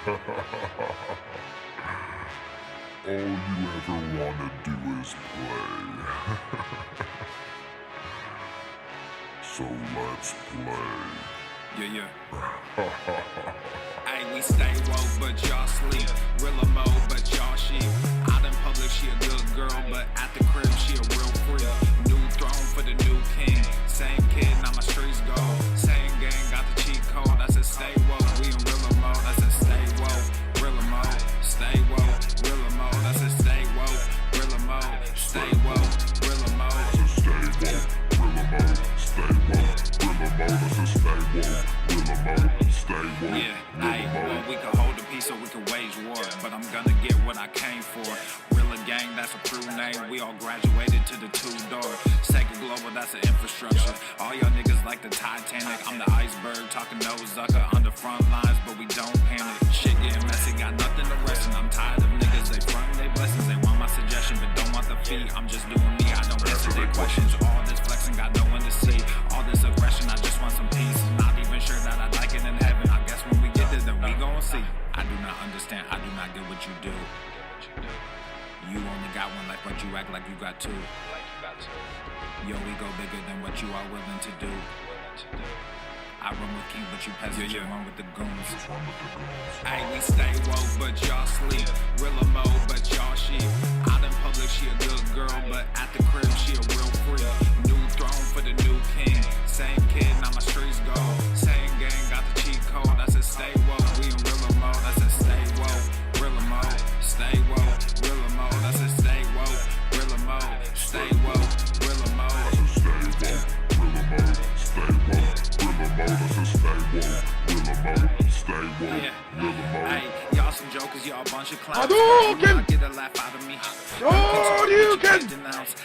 All you ever wanna do is play. So let's play. Yeah. Hey, we stay woke, but y'all sleep. Real mode, but y'all sheep. Out in public, she a good girl, but at the crib, she a real freak. New throne for the new king. Same kid, now my streets go. Same gang, got the cheat code. I said stay woke, we in real mode. I said stay woke, real mode. Stay woke, real mode. I said stay woke, real mode. Stay woke, real mode. Stay woke, real mode. Stay woke, real mode. I said stay woke, real mode. Stay woke. Yeah, hey, well, we can hold the peace or we can wage war, but I'm gonna get what I came for. Rilla gang, that's a crew name. We all graduated to the two-door. Sega Global, that's an infrastructure. All y'all niggas like the Titanic. I'm the iceberg, talking no Zucker on the front lines, but we don't panic. Shit getting messy, got nothing to rest in. I'm tired of niggas, they frontin' they blessings. They want my suggestion, but don't want the fee. I'm just doing me, I don't answer their questions. All this flexing, got no one to see. All this aggression, I just want some peace. Not even sure that I like it in heaven. I guess when we get there, then we gon' see. I do not understand, I do not get what you do. You only got one life, but you act like you got two. Yo, we go bigger than what you are willing to do. I run with kings, but you peasants, you run with the goons. Hey, we stay woke, but y'all sleep. Real mode, but y'all sheep. Out in public, she a good girl, but at the crib, she a real freak. New throne for the new king. Same kid, now my streets go. Same gang, got the cheat code. I said stay woke, we in real mode. I said stay woke, real mode. Stay woke, real mode. I said stay woke, real mode. Stay woke, real mode. I said stay woke, real mode. Stay woke, real mode. I said stay woke, real mode. Stay woke, real mode. Hey, y'all some jokers, y'all a bunch of clowns. Hadouken! Y'all get a laugh out of me. Hadouken!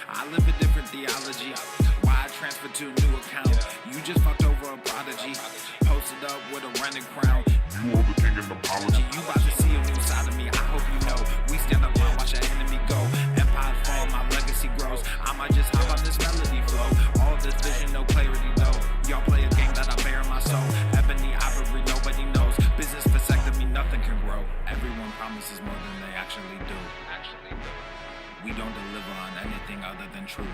I live a different theology. Why I transferred to a new account? You just fucked over a prodigy. Posted up with a rented crown. You are the king and apology. You about to see a new side of me. I hope you know. We stand up and watch our enemy go. Empire fall, my legacy grows. I might just hop on this melody flow. All this vision, no clarity though. Y'all play a game that I bear in my soul. Ebony ivory, nobody knows. Business vasectomy, nothing can grow. Everyone promises more than they actually do. We don't deliver on anything other than truth.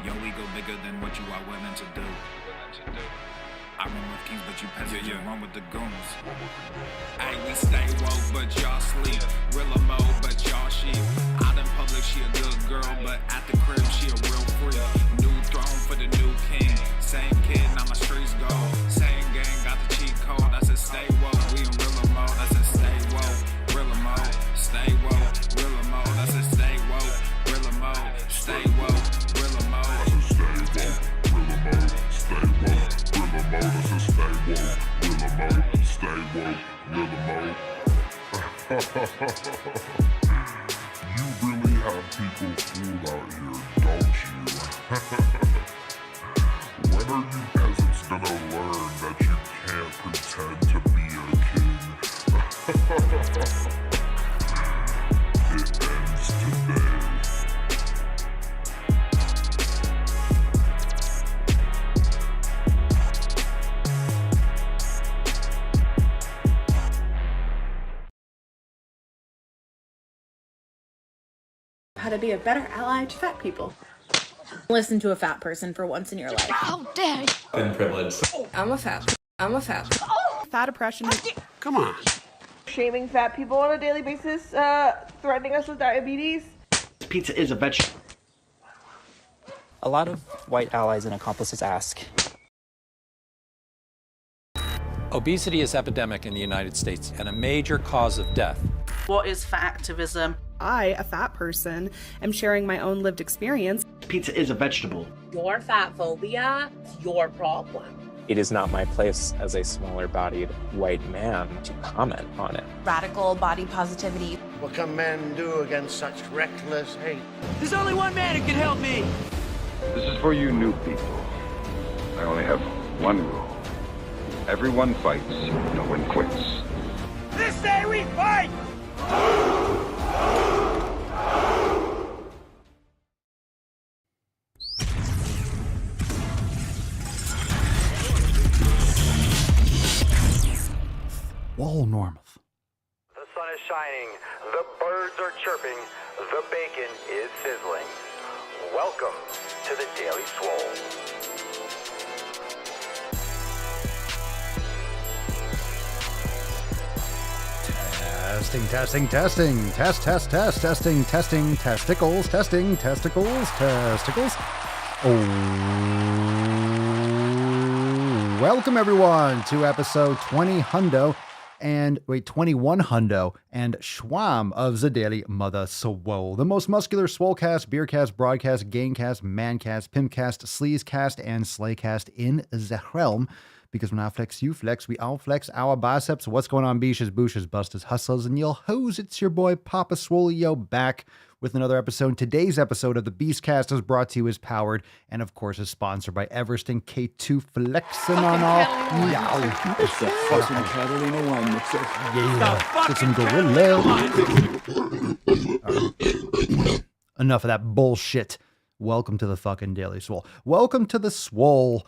Yo, we go bigger than what you are willing to do. I run with kings, but you peasants, you run with the goons. Hey, we stay woke, but y'all sleep. Real mode, but y'all sheep. Out in public, she a good girl, but at the crib, she a real freak. New throne for the new king. Same kid, now my streets go. Same gang, got the cheat code. I said stay woke, we in real mode. I said stay woke, real mode. Stay woke, real mode. I said stay woke, real mode. Stay woke, real mode. I said stay woke, real mode. Stay woke, real mode. I said stay woke, real mode. Stay woke, real mode. You really have people fooled out here, don't you? When are you peasants gonna learn that you can't pretend to be a king? It ends today. How to be a better ally to fat people. Listen to a fat person for once in your life. How dare you? Been privileged. I'm a fat. Fat oppression. Come on. Shaming fat people on a daily basis, threatening us with diabetes. Pizza is a vegetable. A lot of white allies and accomplices ask. Obesity is epidemic in the United States and a major cause of death. What is fat activism? I, a fat person, am sharing my own lived experience. Pizza is a vegetable. Your fat phobia is your problem. It is not my place as a smaller-bodied white man to comment on it. Radical body positivity. What can men do against such reckless hate? There's only one man who can help me. This is for you new people. I only have one rule. Everyone fights, no one quits. This day we fight! Swole Normuth. The sun is shining, the birds are chirping, the bacon is sizzling. Welcome to the Daily Swole. Testing. Testing. Testicles. Oh. Welcome everyone to episode 21 and Schwam of the Daily Mother Swole, the most muscular swolecast, beercast, broadcast, gamecast, mancast, pimpcast, sleazecast, and slaycast in the realm. Because when I flex, you flex, we all flex our biceps. What's going on, beaches, booshes, busters, hustlers, and yo hoes? It's your boy Papa Swolio back with another episode. Today's episode of the Beastcast is brought to you, is powered, and of course is sponsored by Everest and K2 flexing on all. Yeah, it's the fucking Catalina wine mixer. Yeah, it's some gorilla. Enough of that bullshit. Welcome to the fucking Daily Swole. Welcome to the SwoleFam.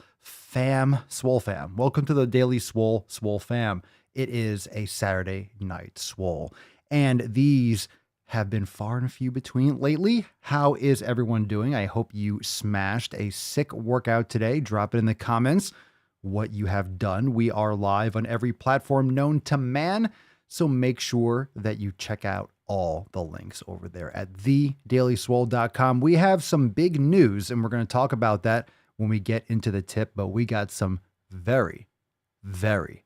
Welcome to the Daily SwoleFam. It is a Saturday night swole, and these have been far and few between lately. How is everyone doing? I hope you smashed a sick workout today. Drop it in the comments what you have done. We are live on every platform known to man, so make sure that you check out all the links over there at thedailyswole.com. We have some big news, and we're going to talk about that when we get into the tip, but we got some very, very,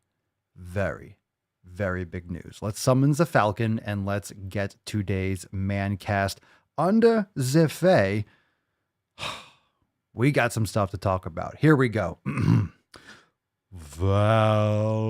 very, very big news. Let's summon the Falcon and let's get today's Mancast under the fay. We got some stuff to talk about. Here we go. Valk.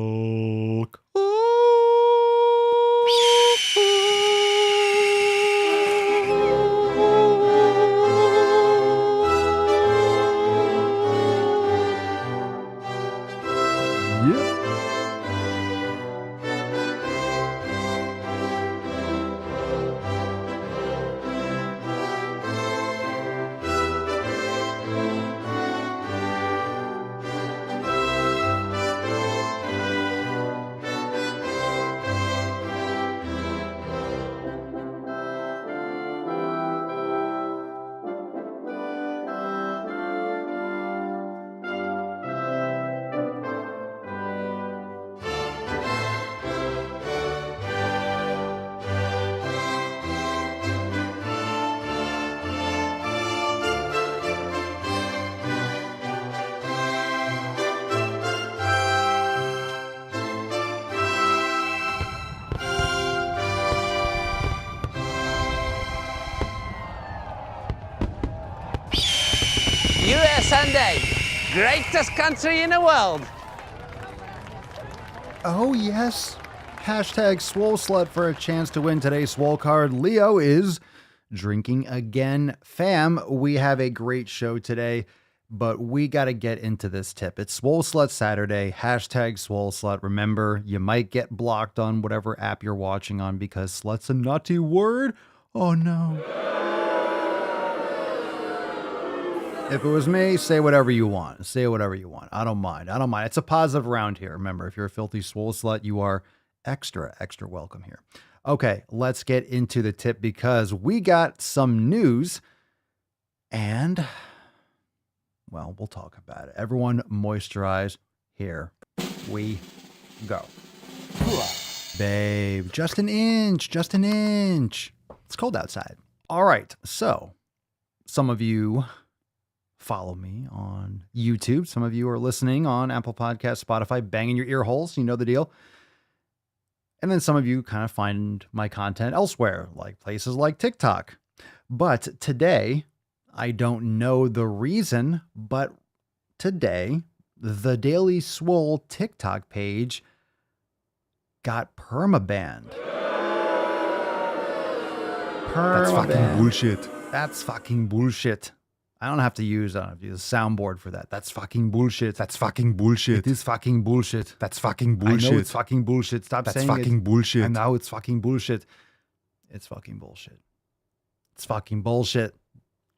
Sunday, greatest country in the world. Oh, yes. Hashtag Swole Slut for a chance to win today's Swole card. Leo is drinking again. Fam, we have a great show today, but we got to get into this tip. It's Swole Slut Saturday. Hashtag Swole Slut. Remember, you might get blocked on whatever app you're watching on because slut's a naughty word. Oh, no. If it was me, say whatever you want. Say whatever you want. I don't mind. It's a positive round here. Remember, if you're a filthy swole slut, you are extra welcome here. Okay, let's get into the tip because we got some news and, well, we'll talk about it. Everyone moisturize. Here we go. Babe, just an inch. It's cold outside. All right, so some of you follow me on YouTube. Some of you are listening on Apple Podcasts, Spotify, banging your ear holes. You know the deal. And then some of you kind of find my content elsewhere, like places like TikTok. But today, I don't know the reason, but today, the Daily Swole TikTok page got permabanned. That's fucking bullshit. That's fucking bullshit. I don't have to use a soundboard for that. That's fucking bullshit. That's fucking bullshit. It is fucking bullshit. That's fucking bullshit. I know it's fucking bullshit. Stop saying it. That's fucking bullshit. I know it's fucking bullshit. It's fucking bullshit. It's fucking bullshit.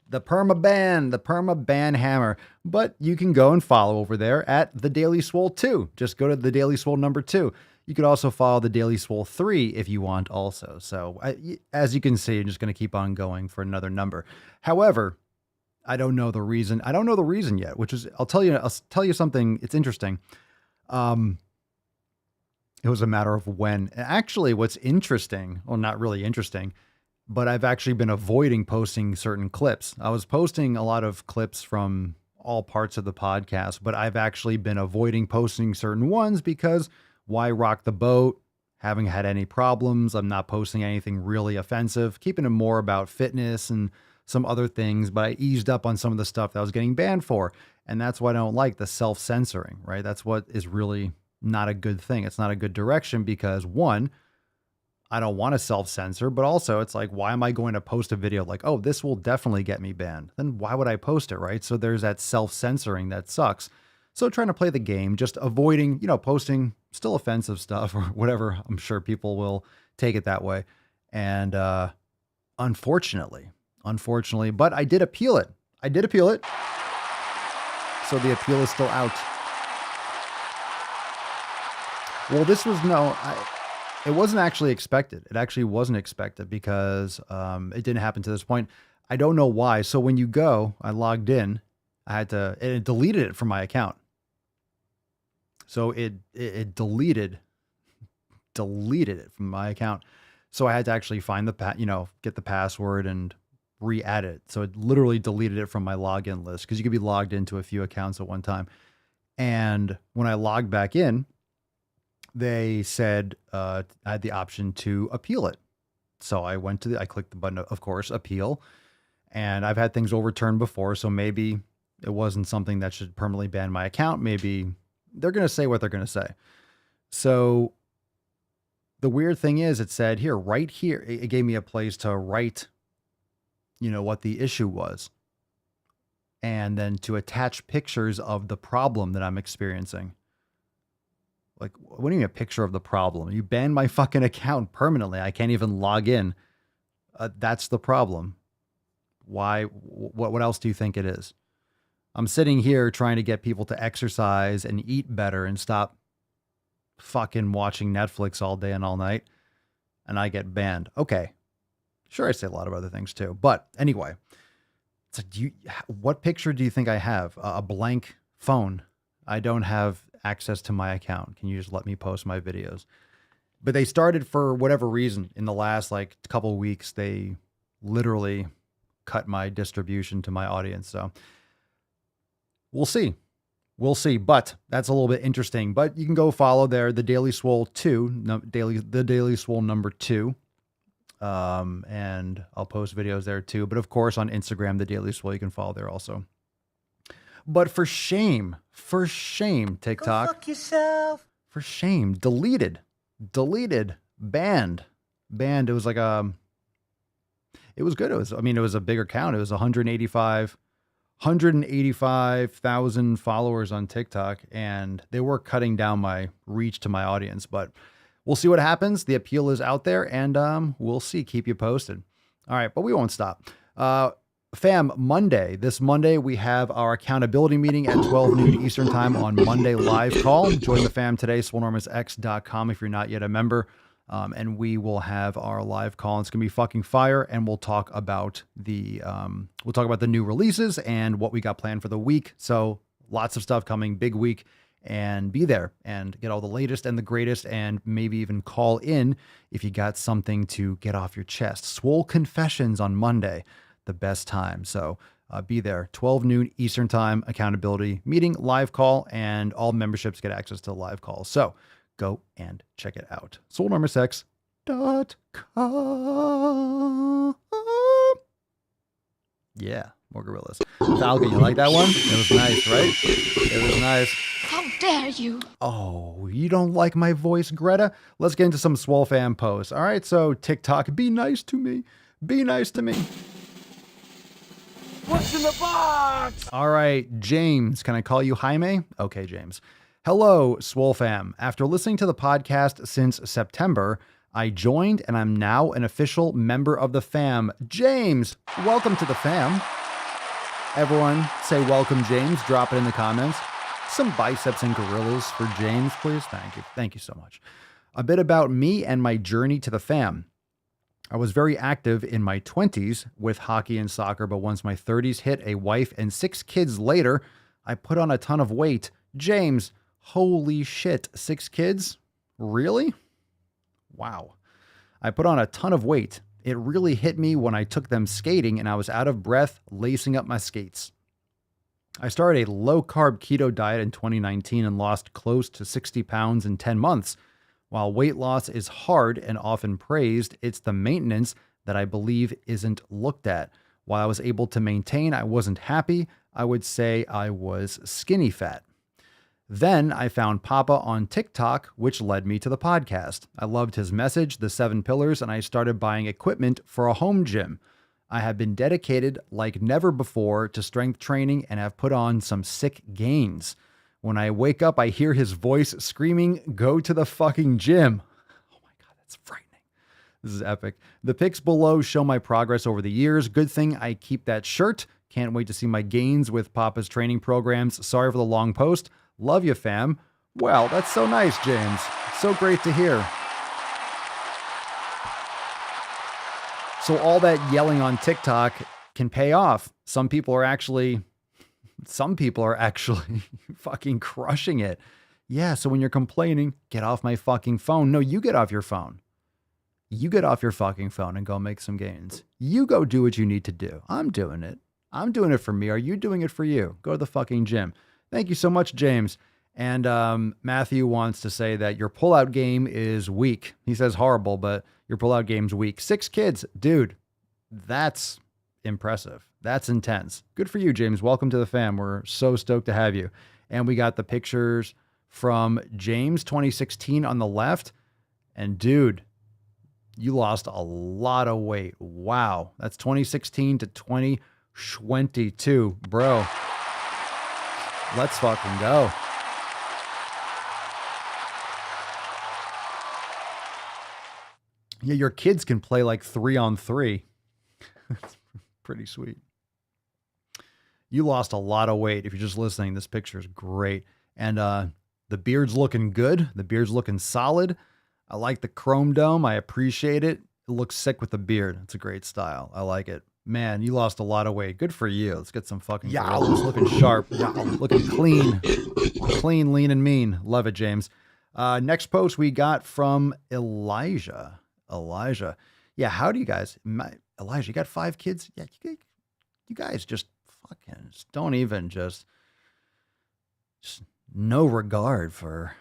The perma-ban hammer. But you can go and follow over there at The Daily Swole 2. Just go to The Daily Swole number 2. You could also follow the Daily Swole 3 if you want also. So as you can see, I'm just going to keep on going for another number. However, I don't know the reason. I don't know the reason yet, which is, I'll tell you something. It's interesting. It was a matter of when. Actually, what's interesting, well, not really interesting, but I've actually been avoiding posting certain clips. I was posting a lot of clips from all parts of the podcast, but I've actually been avoiding posting certain ones because why rock the boat? Haven't had any problems. I'm not posting anything really offensive, keeping it more about fitness and some other things, but I eased up on some of the stuff that I was getting banned for. And that's why I don't like the self-censoring, right? That's what is really not a good thing. It's not a good direction because one, I don't want to self-censor, but also it's like, why am I going to post a video like, oh, this will definitely get me banned? Then why would I post it, right? So there's that self-censoring that sucks. So trying to play the game, just avoiding, posting still offensive stuff or whatever. I'm sure people will take it that way. And unfortunately, but I did appeal it. So the appeal is still out. Well, this was it wasn't actually expected. It actually wasn't expected because it didn't happen to this point. I don't know why. So when you go, I logged in, it deleted it from my account. So it deleted it from my account. So I had to actually find get the password and re-add it. So it literally deleted it from my login list because you could be logged into a few accounts at one time. And when I logged back in, they said I had the option to appeal it. So I clicked the button, of course, appeal. And I've had things overturned before. So maybe it wasn't something that should permanently ban my account. Maybe they're going to say what they're going to say. So the weird thing is it said here, right here, it gave me a place to write, what the issue was. And then to attach pictures of the problem that I'm experiencing. Like, what do you mean a picture of the problem? You banned my fucking account permanently. I can't even log in. That's the problem. Why? What else do you think it is? I'm sitting here trying to get people to exercise and eat better and stop fucking watching Netflix all day and all night. And I get banned. Okay. Sure, I say a lot of other things too. But anyway, it's like, what picture do you think I have? A blank phone. I don't have access to my account. Can you just let me post my videos? But they started, for whatever reason, in the last couple of weeks, they literally cut my distribution to my audience. So we'll see. But that's a little bit interesting. But you can go follow there, the Daily Swole 2, the Daily Swole number 2. And I'll post videos there too. But of course, on Instagram, the Daily Swole, you can follow there also. But for shame, TikTok. Go fuck yourself. For shame, deleted, banned. It was like it was good. It was a big account. It was 185,000 followers on TikTok, and they were cutting down my reach to my audience, but we'll see what happens. The appeal is out there, and we'll see. Keep you posted. All right, but we won't stop. Fam, this Monday, we have our accountability meeting at 12 noon Eastern time on Monday live call. Join the fam today, SwoleNormusX.com if you're not yet a member. And we will have our live call. It's going to be fucking fire. And we'll talk about the new releases and what we got planned for the week. So lots of stuff coming, big week, and be there and get all the latest and the greatest, and maybe even call in if you got something to get off your chest. Swole Confessions on Monday. The best time. So be there, 12 noon Eastern time, accountability meeting, live call, and all memberships get access to the live call. So go and check it out. SwoleNormusX.com. Yeah, more gorillas. Falcon, you like that one? It was nice, right? It was nice. How dare you? Oh, you don't like my voice, Greta? Let's get into some SwoleFam posts. All right, so TikTok, be nice to me. Be nice to me. What's in the box? All right, James. Can I call you Jaime? Okay, James. Hello, SwoleFam. After listening to the podcast since September, I joined and I'm now an official member of the fam. James, welcome to the fam. Everyone say welcome, James. Drop it in the comments. Some biceps and gorillas for James, please. Thank you. Thank you so much. A bit about me and my journey to the fam. I was very active in my 20s with hockey and soccer, but once my 30s hit, a wife and 6 kids later, I put on a ton of weight. James, holy shit, 6 kids? Really? Wow. I put on a ton of weight. It really hit me when I took them skating and I was out of breath lacing up my skates. I started a low-carb keto diet in 2019 and lost close to 60 pounds in 10 months. While weight loss is hard and often praised, it's the maintenance that I believe isn't looked at. While I was able to maintain, I wasn't happy. I would say I was skinny fat. Then I found Papa on TikTok, which led me to the podcast. I loved his message, the 7 pillars, and I started buying equipment for a home gym. I have been dedicated like never before to strength training and have put on some sick gains. When I wake up, I hear his voice screaming, "Go to the fucking gym." Oh my God, that's frightening. This is epic. The pics below show my progress over the years. Good thing I keep that shirt. Can't wait to see my gains with Papa's training programs. Sorry for the long post. Love you, fam. Well, that's so nice, James. So great to hear. So all that yelling on TikTok can pay off. Some people are actually fucking crushing it. Yeah, so when you're complaining, get off my fucking phone. No, you get off your phone. You get off your fucking phone and go make some gains. You go do what you need to do. I'm doing it. I'm doing it for me. Are you doing it for you? Go to the fucking gym. Thank you so much, James. And Matthew wants to say that your pullout game is weak. He says horrible, but your pullout game's weak. 6 kids. Dude, that's impressive. That's intense. Good for you, James. Welcome to the fam. We're so stoked to have you. And we got the pictures from James 2016 on the left. And dude, you lost a lot of weight. Wow. That's 2016 to 2022, bro. Let's fucking go. Yeah, your kids can play like 3-on-3. That's pretty sweet. You lost a lot of weight. If you're just listening, this picture is great. And the beard's looking good. The beard's looking solid. I like the chrome dome. I appreciate it. It looks sick with the beard. It's a great style. I like it. Man, you lost a lot of weight. Good for you. Let's get some fucking gorillas. Looking sharp. Looking clean. Clean, lean, and mean. Love it, James. Next post we got from Elijah. Yeah, how do you guys... Elijah, you got 5 kids? Yeah, you guys just fucking don't even just no regard for...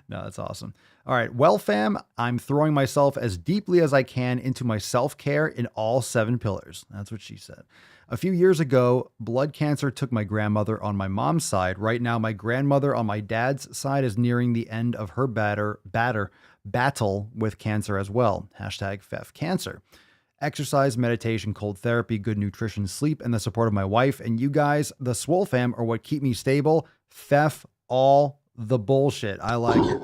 No, that's awesome. All right. Well, fam, I'm throwing myself as deeply as I can into my self-care in all 7 pillars. That's what she said. A few years ago, blood cancer took my grandmother on my mom's side. Right now, my grandmother on my dad's side is nearing the end of her battle with cancer as well. #FefCancer. Exercise, meditation, cold therapy, good nutrition, sleep, and the support of my wife and you guys, the SwoleFam, are what keep me stable. Fef all the bullshit. I like it.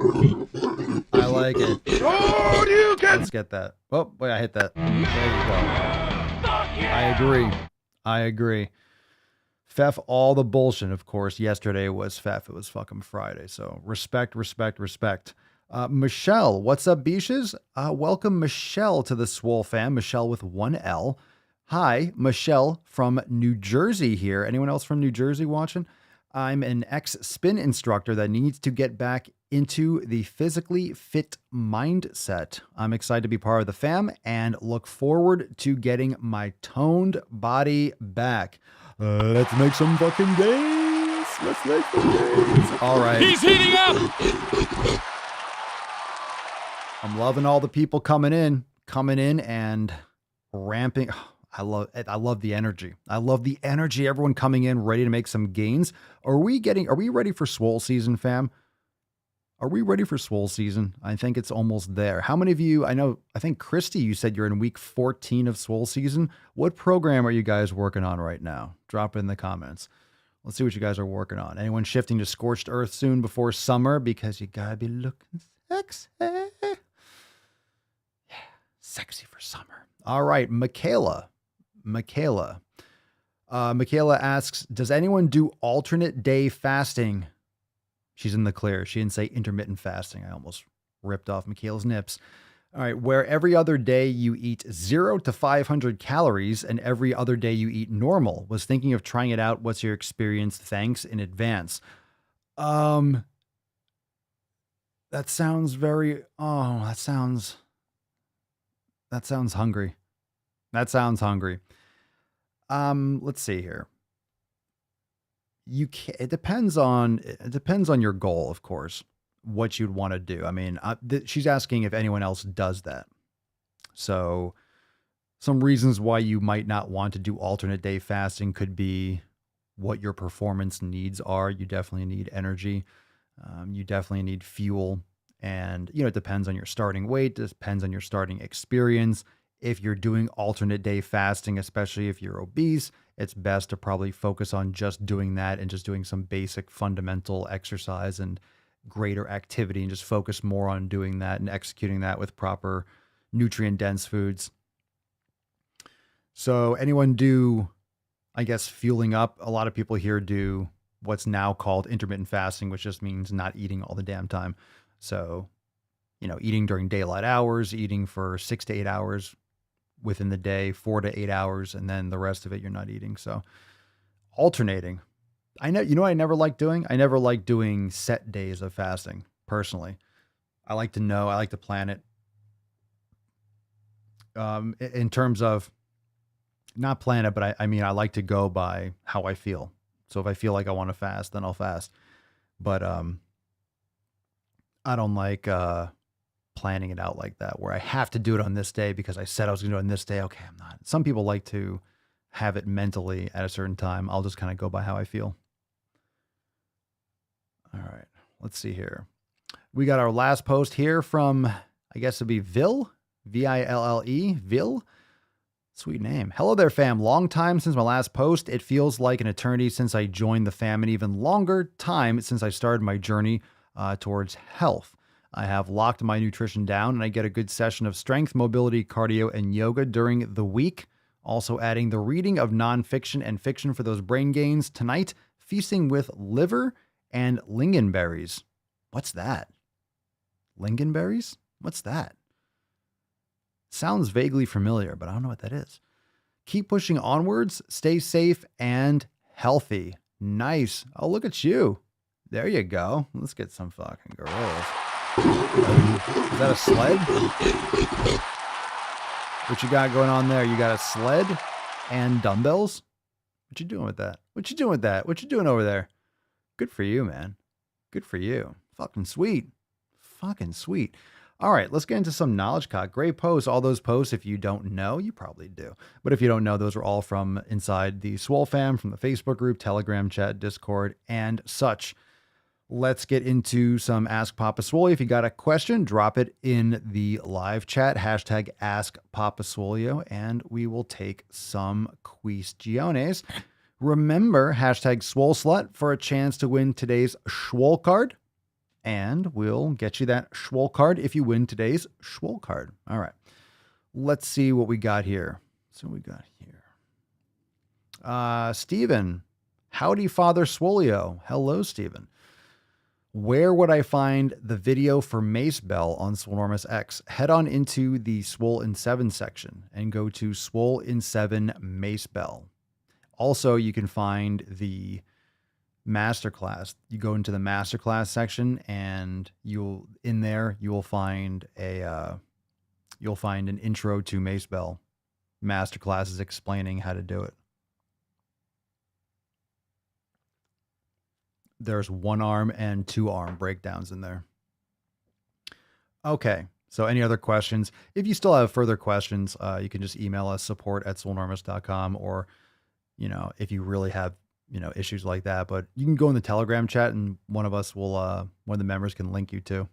I like it. Oh, you can. Let's get that. Oh, wait, I hit that. There you go. I agree. Fef all the bullshit. Of course, yesterday was Fef. It was fucking Friday. So respect. Michelle, what's up, Beaches? Welcome, Michelle, to the SwoleFam. Michelle with 1 L. Hi, Michelle from New Jersey here. Anyone else from New Jersey watching? I'm an ex-spin instructor that needs to get back into the physically fit mindset. I'm excited to be part of the fam and look forward to getting my toned body back. Let's make some fucking gains. All right. He's heating up. I'm loving all the people coming in and ramping. I love the energy. I love the energy. Everyone coming in ready to make some gains. Are we ready for Swole season, fam? Are we ready for Swole season? I think it's almost there. How many of you, I think Christy, you said you're in week 14 of Swole season. What program are you guys working on right now? Drop it in the comments. Let's see what you guys are working on. Anyone shifting to Scorched Earth soon before summer? Because you gotta be looking sexy. Yeah, sexy for summer. All right, Michaela asks, does anyone do alternate day fasting? She's in the clear. She didn't say intermittent fasting. I almost ripped off Michaela's nips. All right, where every other day you eat 0 to 500 calories and every other day you eat normal. Was thinking of trying it out. What's your experience? Thanks in advance. That sounds very, that sounds hungry. That sounds hungry. Let's see here. It depends on your goal, of course, what you'd want to do. I mean, she's asking if anyone else does that. So some reasons why you might not want to do alternate day fasting could be what your performance needs are. You definitely need energy. You definitely need fuel. And, it depends on your starting weight. It depends on your starting experience. If you're doing alternate day fasting, especially if you're obese, it's best to probably focus on just doing that and just doing some basic fundamental exercise and greater activity, and just focus more on doing that and executing that with proper nutrient dense foods. So anyone do, I guess, fueling up? A lot of people here do what's now called intermittent fasting, which just means not eating all the damn time. So, eating during daylight hours, eating for 6 to 8 hours within the day, 4 to 8 hours, and then the rest of it you're not eating. So alternating. I know, what I never liked doing? I never liked doing set days of fasting, personally. I like to plan it. In terms of, not plan it, but I mean, I like to go by how I feel. So if I feel like I want to fast, then I'll fast. But I don't like planning it out like that, where I have to do it on this day because I said I was going to do it on this day. Okay, I'm not. Some people like to have it mentally at a certain time. I'll just kind of go by how I feel. All right, let's see here. We got our last post here from, I guess it'd be Ville, V-I-L-L-E, Ville. Sweet name. Hello there, fam. Long time since my last post. It feels like an eternity since I joined the fam, and even longer time since I started my journey towards health. I have locked my nutrition down, and I get a good session of strength, mobility, cardio, and yoga during the week. Also adding the reading of nonfiction and fiction for those brain gains. Tonight, feasting with liver and lingonberries. What's that? Lingonberries? What's that? Sounds vaguely familiar, but I don't know what that is. Keep pushing onwards, stay safe and healthy. Nice. Oh, look at you. There you go. Let's get some fucking girls. Is that a sled? What you got going on there? You got a sled and dumbbells? What you doing with that? What you doing with that? What you doing over there? Good for you, man. Good for you. Fucking sweet. Fucking sweet. All right, let's get into some knowledge caught. Great posts. All those posts, if you don't know, you probably do. But if you don't know, those are all from inside the SwoleFam, from the Facebook group, Telegram chat, Discord, and such. Let's get into some Ask Papa Swole. If you got a question, drop it in the live chat, hashtag Ask Papa Swolio, and we will take some questiones. Remember, hashtag Swole Slut for a chance to win today's Swole card. And we'll get you that Swole card if you win today's Swole card. All right. Let's see what we got here. So we got here. Steven. Howdy, Father Swolio. Hello, Steven. Where would I find the video for Mace Bell on Swolenormous X? Head on into the Swole in 7 section and go to Swole in 7 Mace Bell. Also, you can find the masterclass. You go into the masterclass section, and you'll find an intro to Mace Bell masterclasses explaining how to do it. There's 1-arm and 2-arm breakdowns in there. Okay. So any other questions? If you still have further questions, you can just email us, support@swolenormous.com, or, if you really have, issues like that, but you can go in the Telegram chat and one of the members can link you to.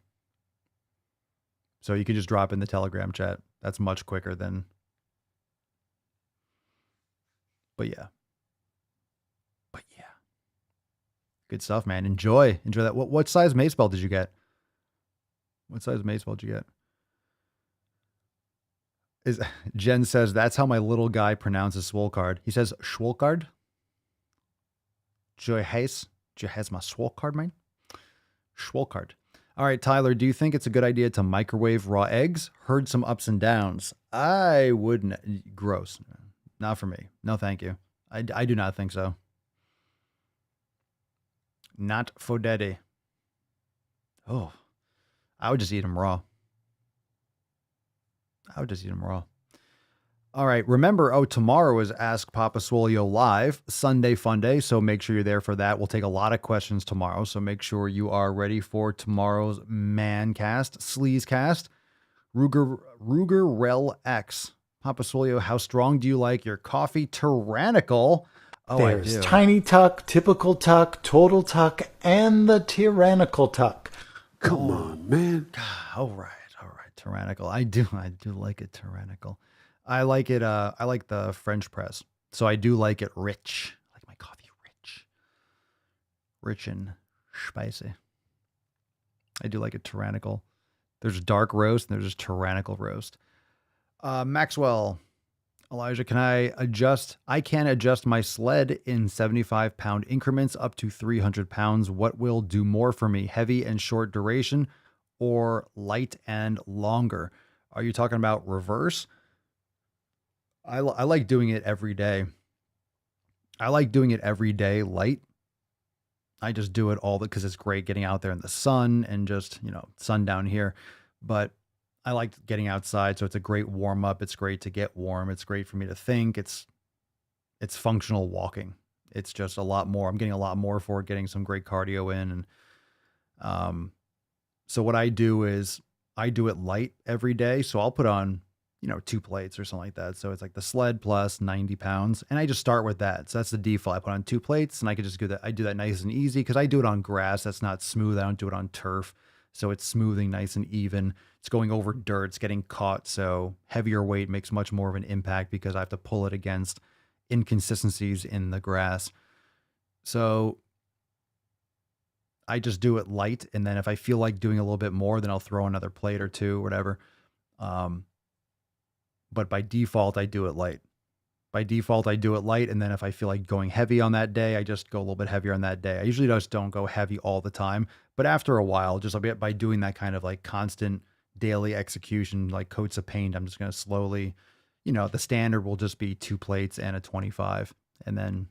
So you can just drop in the Telegram chat. That's much quicker than, but yeah. Good stuff, man. Enjoy that. What size mace bell did you get? What size mace bell did you get? Jen says, that's how my little guy pronounces Swole card. He says, Swole card? Joy has my Swole card, man. Schwolkart. All right, Tyler, do you think it's a good idea to microwave raw eggs? Heard some ups and downs. I wouldn't. Gross. Not for me. No, thank you. I do not think so. Not for daddy. Oh, I would just eat them raw. All right. Remember, tomorrow is Ask Papa Swolio Live, Sunday Fun Day. So make sure you're there for that. We'll take a lot of questions tomorrow. So make sure you are ready for tomorrow's Mancast, Sleazecast, Ruger Rel X. Papa Swolio, how strong do you like your coffee? Tyrannical. Oh, There's I do. Tiny Tuck, Typical Tuck, Total Tuck, and the Tyrannical Tuck. Come on, man. All right. Tyrannical. I do like it tyrannical. I like it. I like the French press. So I do like it rich. I like my coffee rich and spicy. I do like it tyrannical. There's dark roast and there's just tyrannical roast. Maxwell, Elijah, I can adjust my sled in 75-pound increments up to 300 pounds. What will do more for me? Heavy and short duration or light and longer? Are you talking about reverse? I like doing it every day. I like doing it every day light. I just do it because it's great getting out there in the sun and just, sun down here. But I like getting outside, so it's a great warm up. It's great to get warm. It's great for me to think. It's functional walking. It's just a lot more. I'm getting a lot more for it, getting some great cardio in. And so what I do is I do it light every day. So I'll put on 2 plates or something like that. So it's like the sled plus 90 pounds. And I just start with that. So that's the default. I put on 2 plates and I could just do that. I do that nice and easy because I do it on grass. That's not smooth. I don't do it on turf. So it's smoothing nice and even. It's going over dirt. It's getting caught. So heavier weight makes much more of an impact because I have to pull it against inconsistencies in the grass. So I just do it light. And then if I feel like doing a little bit more, then I'll throw another plate or 2 or whatever. But by default, I do it light. And then if I feel like going heavy on that day, I just go a little bit heavier on that day. I usually just don't go heavy all the time. But after a while, just by doing that kind of like constant daily execution, like coats of paint, I'm just going to slowly, the standard will just be 2 plates and a 25. And then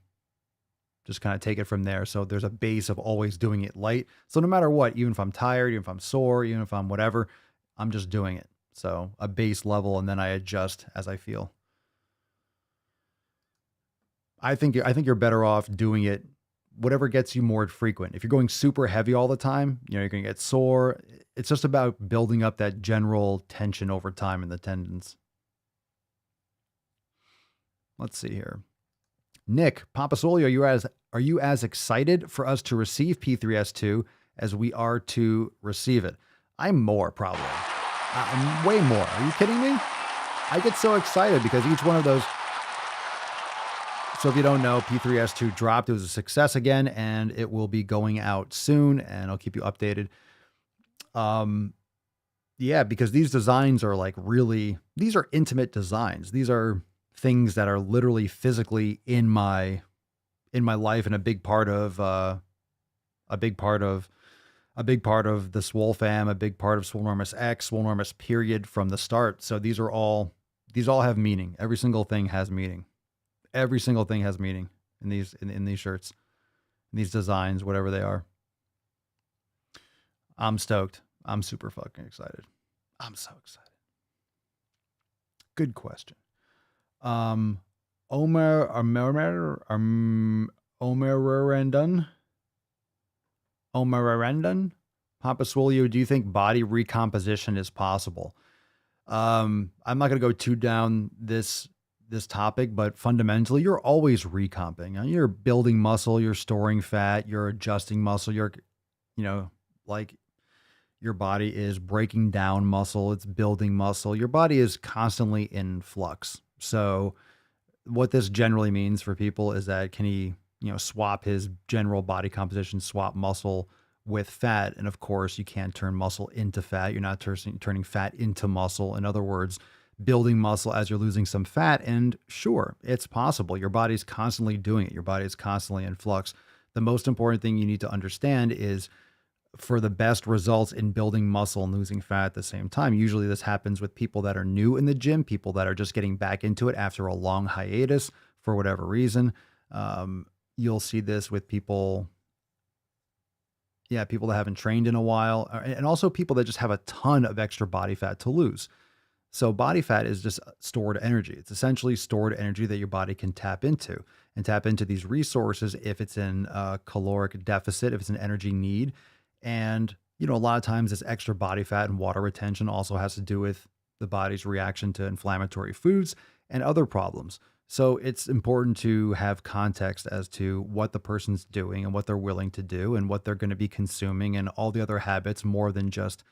just kind of take it from there. So there's a base of always doing it light. So no matter what, even if I'm tired, even if I'm sore, even if I'm whatever, I'm just doing it. So a base level, and then I adjust as I feel. I think you're better off doing it whatever gets you more frequent. If you're going super heavy all the time, you're going to get sore. It's just about building up that general tension over time in the tendons. Let's see here. Nick, Papa Swolio, are you as excited for us to receive P3S2 as we are to receive it? I'm more, probably. I'm way more. Are you kidding me? I get so excited because each one of those. So if you don't know, P3S2 dropped. It was a success again, and it will be going out soon, and I'll keep you updated. Yeah, because these designs are these are intimate designs. These are things that are literally physically in my life and a big part of the SwoleFam, a big part of SwoleNormus X, SwoleNormus period from the start. So these all have meaning. Every single thing has meaning. Every single thing has meaning in these shirts, in these designs, whatever they are. I'm stoked. I'm super fucking excited. I'm so excited. Good question. Omerarendon, Papa Swolio, do you think body recomposition is possible? I'm not going to go too down this topic, but fundamentally, you're always recomping. You're building muscle, you're storing fat, you're adjusting muscle, your body is breaking down muscle, it's building muscle. Your body is constantly in flux. So what this generally means for people is that can he, swap his general body composition, swap muscle with fat? And of course, you can't turn muscle into fat. You're not turning fat into muscle. In other words, building muscle as you're losing some fat. And sure, it's possible. Your body's constantly doing it. Your body is constantly in flux. The most important thing you need to understand is for the best results in building muscle and losing fat at the same time. Usually this happens with people that are new in the gym, people that are just getting back into it after a long hiatus for whatever reason. You'll see this with people, people that haven't trained in a while, and also people that just have a ton of extra body fat to lose. So body fat is just stored energy. It's essentially stored energy that your body can tap into these resources if it's in a caloric deficit, if it's an energy need. And, a lot of times this extra body fat and water retention also has to do with the body's reaction to inflammatory foods and other problems. So it's important to have context as to what the person's doing and what they're willing to do and what they're going to be consuming and all the other habits, more than just,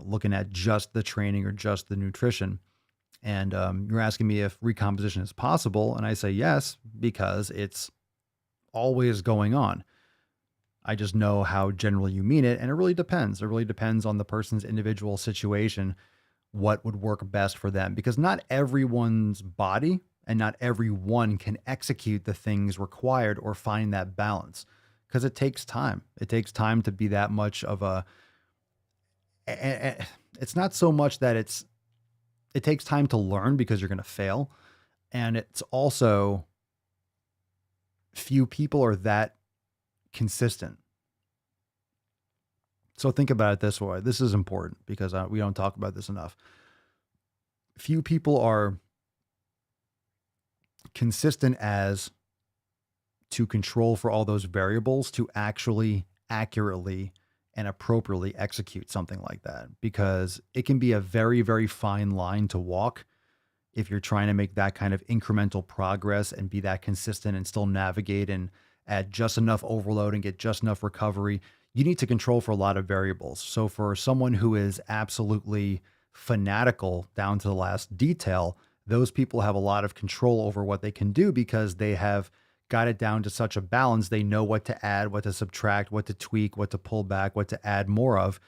looking at just the training or just the nutrition. And you're asking me if recomposition is possible. And I say yes, because it's always going on. I just know how generally you mean it. And it really depends. It really depends on the person's individual situation, what would work best for them, because not everyone's body and not everyone can execute the things required or find that balance, because it takes time. It takes time to be that much of a, it's not so much that it takes time to learn, because you're going to fail. And it's also, few people are that consistent. So think about it this way. This is important because we don't talk about this enough. Few people are consistent as to control for all those variables to actually accurately and appropriately execute something like that, because it can be a very, very fine line to walk if you're trying to make that kind of incremental progress and be that consistent and still navigate and add just enough overload and get just enough recovery. You need to control for a lot of variables. So for someone who is absolutely fanatical down to the last detail, those people have a lot of control over what they can do, because they have got it down to such a balance. They know what to add, what to subtract, what to tweak, what to pull back, what to add more of,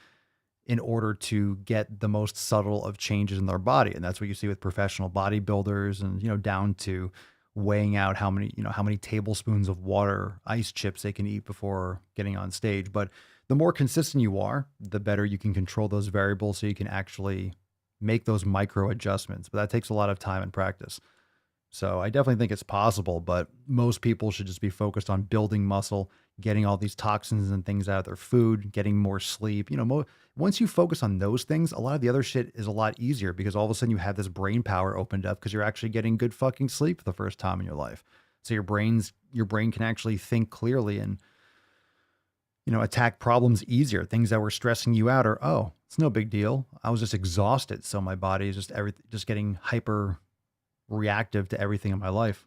in order to get the most subtle of changes in their body. And that's what you see with professional bodybuilders, and, down to weighing out how many tablespoons of water, ice chips they can eat before getting on stage. But the more consistent you are, the better you can control those variables, so you can actually make those micro adjustments. But that takes a lot of time and practice. So I definitely think it's possible, but most people should just be focused on building muscle, getting all these toxins and things out of their food, getting more sleep. Once you focus on those things, a lot of the other shit is a lot easier, because all of a sudden you have this brain power opened up because you're actually getting good fucking sleep for the first time in your life. So your brain can actually think clearly and, attack problems easier. Things that were stressing you out are, oh, it's no big deal. I was just exhausted. So my body is just getting hyper reactive to everything in my life.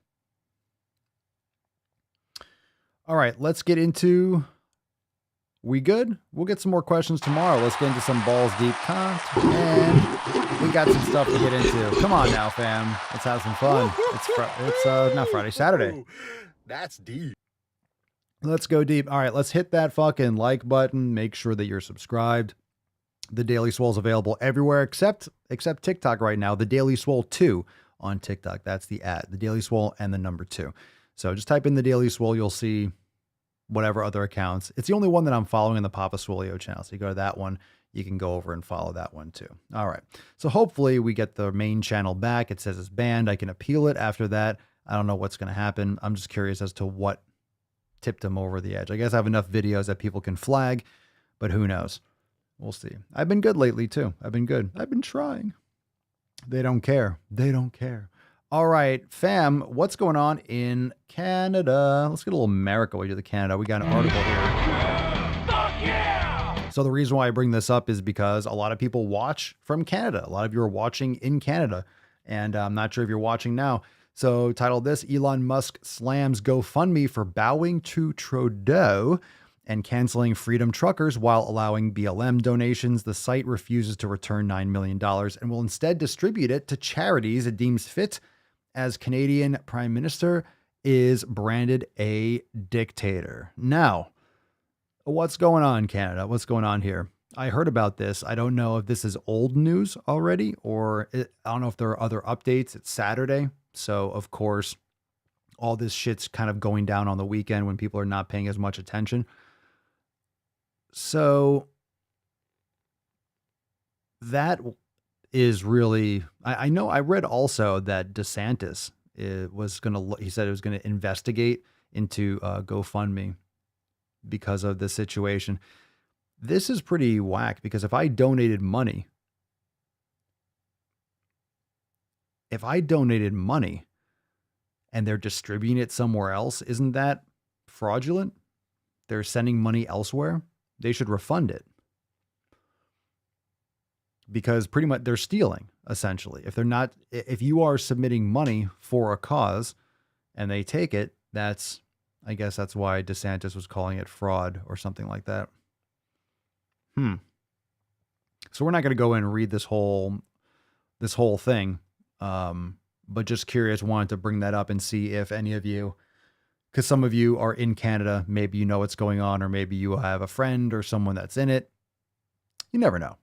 All right, let's get into, we good? We'll get some more questions tomorrow. Let's get into some balls deep content. And we got some stuff to get into. Come on now, fam. Let's have some fun. It's not Friday, Saturday. That's deep. Let's go deep. All right, let's hit that fucking like button. Make sure that you're subscribed. The Daily Swole is available everywhere except TikTok right now. The Daily Swole 2 on TikTok. That's the @ the Daily Swole and the number 2. So just type in the Daily Swole. You'll see whatever other accounts. It's the only one that I'm following in the Papa Swolio channel. So you go to that one, you can go over and follow that one too. All right. So hopefully we get the main channel back. It says it's banned. I can appeal it after that. I don't know what's going to happen. I'm just curious as to what tipped him over the edge. I guess I have enough videos that people can flag, but who knows? We'll see. I've been good lately too. I've been good. I've been trying. They don't care. They don't care. All right, fam, what's going on in Canada? Let's get a little America while we do the Canada. We got an article here. Fuck yeah! So the reason why I bring this up is because a lot of people watch from Canada. A lot of you are watching in Canada, and I'm not sure if you're watching now. So titled this, Elon Musk slams GoFundMe for bowing to Trudeau and canceling Freedom Truckers while allowing BLM donations. The site refuses to return $9 million and will instead distribute it to charities it deems fit, as Canadian Prime Minister is branded a dictator. Now, what's going on, Canada? What's going on here? I heard about this. I don't know if this is old news already, or I don't know if there are other updates. It's Saturday. So, of course, all this shit's kind of going down on the weekend when people are not paying as much attention. So that is really, I know I read also that DeSantis was going to, he said it was going to investigate into GoFundMe because of this situation. This is pretty whack because if I donated money and they're distributing it somewhere else, isn't that fraudulent? They're sending money elsewhere. They should refund it. Because pretty much they're stealing, essentially. If you are submitting money for a cause and they take it, I guess that's why DeSantis was calling it fraud or something like that. So we're not going to go in and read this whole thing. But just curious, wanted to bring that up and see if any of you, because some of you are in Canada, maybe you know what's going on, or maybe you have a friend or someone that's in it. You never know.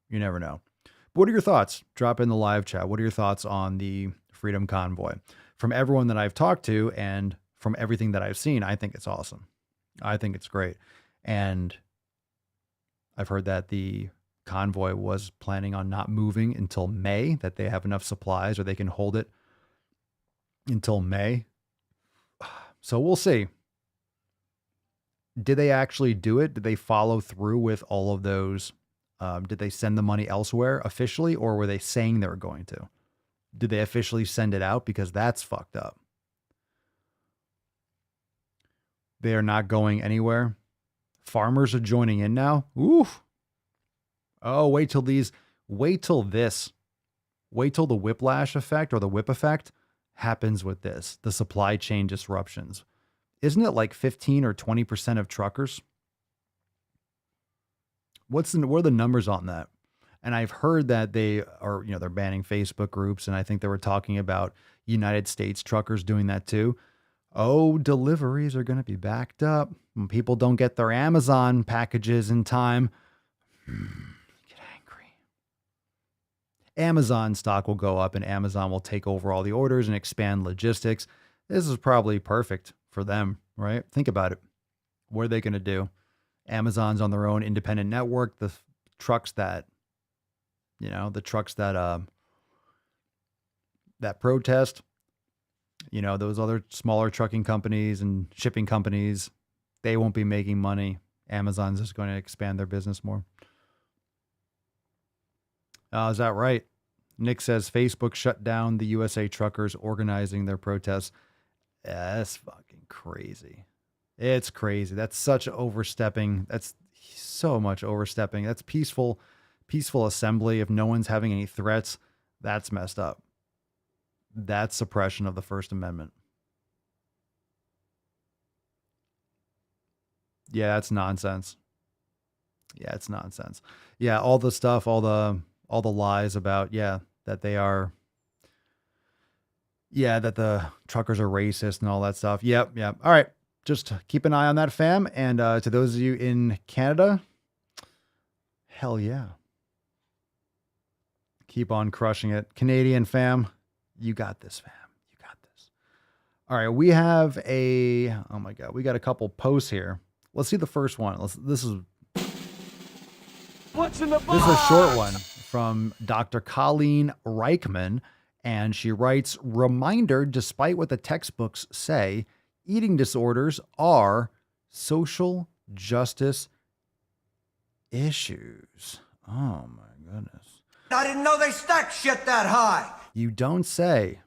You never know. But what are your thoughts? Drop in the live chat. What are your thoughts on the Freedom Convoy? From everyone that I've talked to and from everything that I've seen, I think it's awesome. I think it's great. And I've heard that the convoy was planning on not moving until May, that they have enough supplies or they can hold it until May. So we'll see. Did they actually do it? Did they follow through with all of those? Did they send the money elsewhere officially, or were they saying they were going to? Did they officially send it out? Because that's fucked up. They are not going anywhere. Farmers are joining in now. Oof. Oh, wait till the whiplash effect or the whip effect happens with this, the supply chain disruptions. Isn't it like 15 or 20% of truckers? What are the numbers on that? And I've heard that they're banning Facebook groups. And I think they were talking about United States truckers doing that too. Oh, deliveries are going to be backed up. When people don't get their Amazon packages in time, get angry. Amazon stock will go up and Amazon will take over all the orders and expand logistics. This is probably perfect for them, right? Think about it. What are they going to do? Amazon's on their own independent network. The trucks that protest, those other smaller trucking companies and shipping companies, they won't be making money. Amazon's just going to expand their business more. Is that right? Nick says Facebook shut down the USA truckers organizing their protests. That's fucking crazy. It's crazy. That's such overstepping. That's so much overstepping. That's peaceful assembly. If no one's having any threats, that's messed up. That's suppression of the First Amendment. Yeah, that's nonsense. Yeah, it's nonsense. Yeah, all the stuff, all the lies about, that they are, that the truckers are racist and all that stuff. Yep. All right. Just keep an eye on that, fam. And to those of you in Canada, hell yeah. Keep on crushing it. Canadian fam, you got this, fam. You got this. All right, we have we got a couple posts here. Let's see the first one. This is What's in the box? This is a short one from Dr. Colleen Reichman, and she writes, reminder, despite what the textbooks say, eating disorders are social justice issues. Oh my goodness. I didn't know they stacked shit that high. You don't say.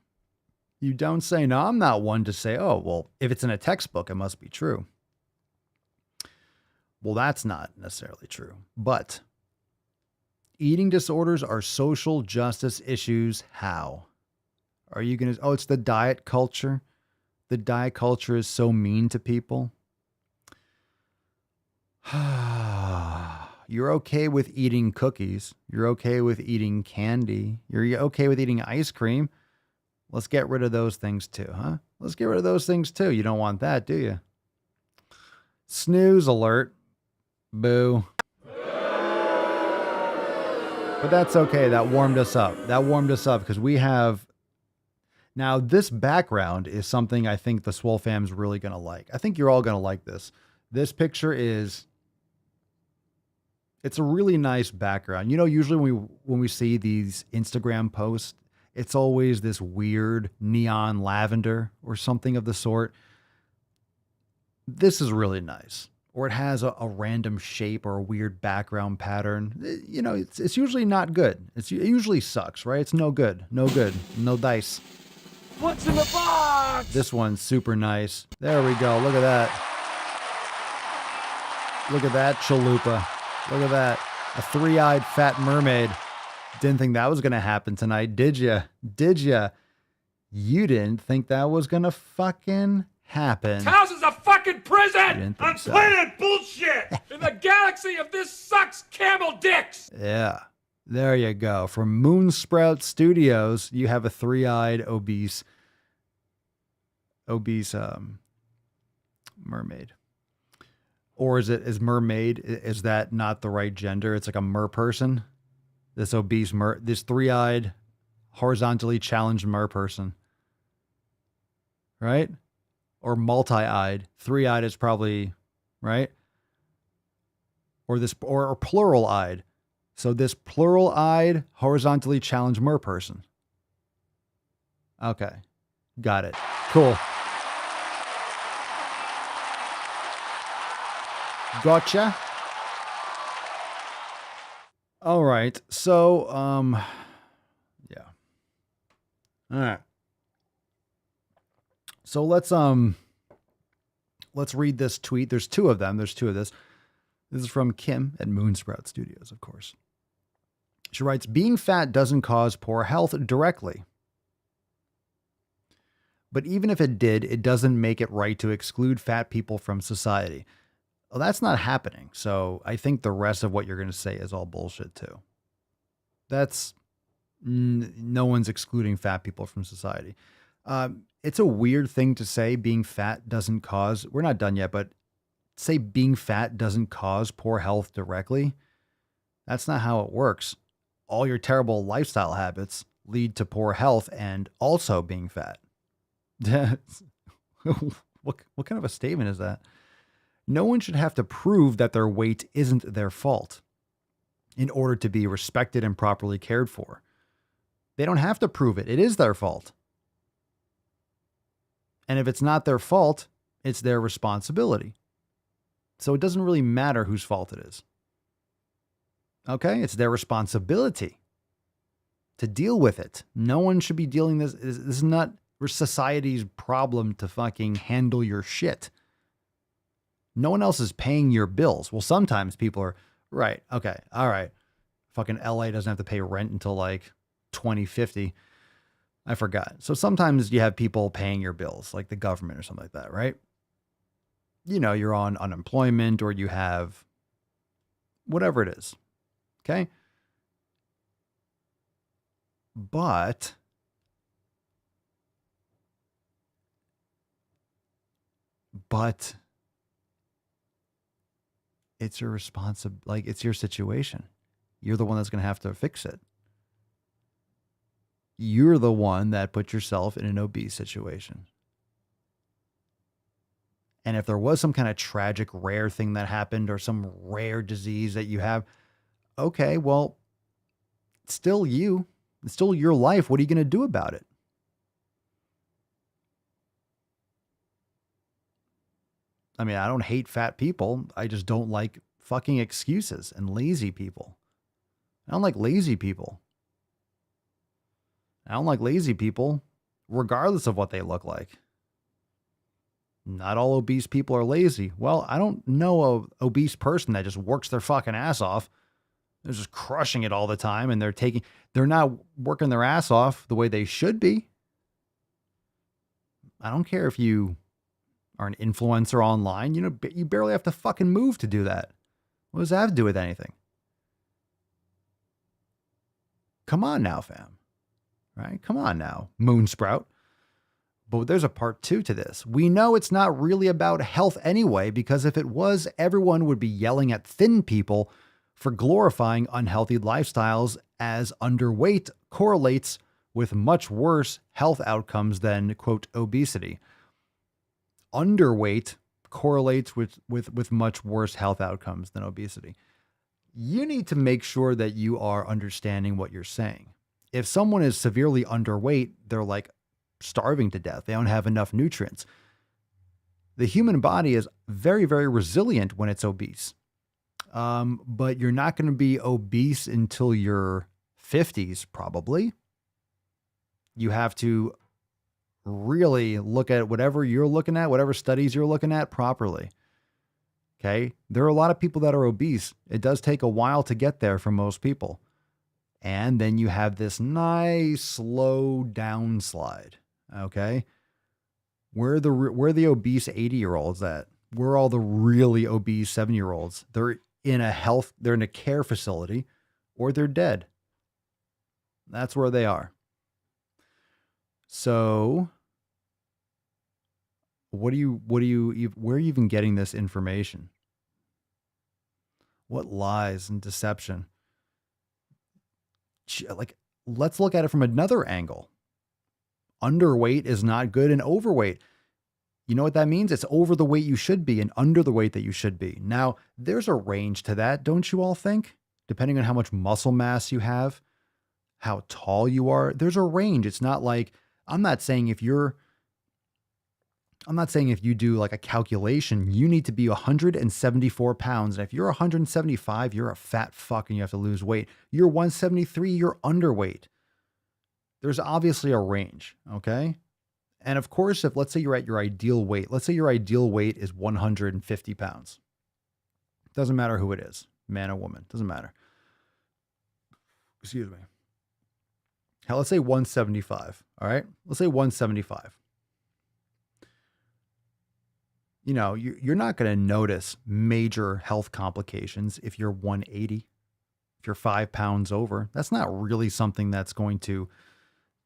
You don't say. No, I'm not one to say, oh, well, if it's in a textbook, it must be true. Well, that's not necessarily true. But eating disorders are social justice issues. How? Are you going to, it's the diet culture. The diet culture is so mean to people. You're okay with eating cookies. You're okay with eating candy. You're okay with eating ice cream. Let's get rid of those things too, huh? Let's get rid of those things too. You don't want that, do you? Snooze alert. Boo. But that's okay. That warmed us up. Because we have... Now, this background is something I think the SwoleFam is really going to like. I think you're all going to like this. This picture is It's a really nice background. Usually when we see these Instagram posts, it's always this weird neon lavender or something of the sort. This is really nice. Or it has a random shape or a weird background pattern. It's usually not good. It usually sucks, right? It's no good. No good. No dice. What's in the box? This one's super nice. There we go. Look at that. Look at that chalupa. Look at that. A three-eyed fat mermaid. Didn't think that was going to happen tonight, did ya? Did ya? You didn't think that was going to fucking happen. House is a fucking prison! On planet bullshit! In the galaxy of this sucks camel dicks! Yeah. There you go. From Moonsprout Studios, you have a three-eyed obese mermaid. Or is mermaid, is that not the right gender? It's like a mer person. This obese this three-eyed, horizontally challenged mer person. Right? Or multi-eyed. Three-eyed is probably, right? Or plural-eyed. So this plural-eyed, horizontally challenged mer person. Okay. Got it. Cool. Gotcha. All right. So, yeah. All right. So let's read this tweet. There's two of them. There's two of this. This is from Kim at Moonsprout Studios, of course. She writes, being fat doesn't cause poor health directly. But even if it did, it doesn't make it right to exclude fat people from society. Well, that's not happening. So I think the rest of what you're going to say is all bullshit too. That's no one's excluding fat people from society. It's a weird thing to say being fat doesn't cause, we're not done yet, but say being fat doesn't cause poor health directly. That's not how it works. All your terrible lifestyle habits lead to poor health and also being fat. What kind of a statement is that? No one should have to prove that their weight isn't their fault in order to be respected and properly cared for. They don't have to prove it. It is their fault. And if it's not their fault, it's their responsibility. So it doesn't really matter whose fault it is. Okay? It's their responsibility to deal with it. No one should be dealing this. This is not society's problem to fucking handle your shit. No one else is paying your bills. Well, sometimes people are, right, okay, all right. Fucking LA doesn't have to pay rent until like 2050. I forgot. So sometimes you have people paying your bills, like the government or something like that, right? You're on unemployment or you have whatever it is. Okay? But it's your responsibility. It's your situation. You're the one that's going to have to fix it. You're the one that put yourself in an obese situation. And if there was some kind of tragic, rare thing that happened or some rare disease that you have, okay, well, it's still you. It's still your life. What are you going to do about it? I mean, I don't hate fat people. I just don't like fucking excuses and lazy people. I don't like lazy people. I don't like lazy people, regardless of what they look like. Not all obese people are lazy. Well, I don't know an obese person that just works their fucking ass off. They're just crushing it all the time, and they're not working their ass off the way they should be. I don't care if you are an influencer online. You barely have to fucking move to do that. What does that have to do with anything? Come on now, fam. Right? Come on now, Moonsprout. But there's a part 2 to this. We know it's not really about health anyway, because if it was, everyone would be yelling at thin people for glorifying unhealthy lifestyles, as underweight correlates with much worse health outcomes than, quote, obesity. Underweight correlates with much worse health outcomes than obesity. you need to make sure that you are understanding what you're saying. If someone is severely underweight, they're like starving to death. They don't have enough nutrients. The human body is very, very resilient when it's obese. But you're not going to be obese until your 50s, probably. You have to really look at whatever you're looking at, whatever studies you're looking at properly. Okay. There are a lot of people that are obese. It does take a while to get there for most people. And then you have this nice slow downslide. Okay. Where are the obese 80-year-olds at? Where are all the really obese 70-year-olds? They're in a care facility, or they're dead. That's where they are. So where are you even getting this information? What lies and deception? Like, let's look at it from another angle. Underweight is not good, and overweight, you know what that means? It's over the weight you should be and under the weight that you should be. Now, there's a range to that, don't you all think? Depending on how much muscle mass you have, how tall you are, there's a range. It's not like, I'm not saying if you do like a calculation, you need to be 174 pounds. And if you're 175, you're a fat fuck and you have to lose weight. You're 173, you're underweight. There's obviously a range, okay? And of course, if let's say you're at your ideal weight, let's say your ideal weight is 150 pounds. Doesn't matter who it is, man or woman, doesn't matter. Excuse me. Hell, let's say 175, all right? Let's say 175. You know, you're not going to notice major health complications if you're 180, if you're 5 pounds over. That's not really something that's going to,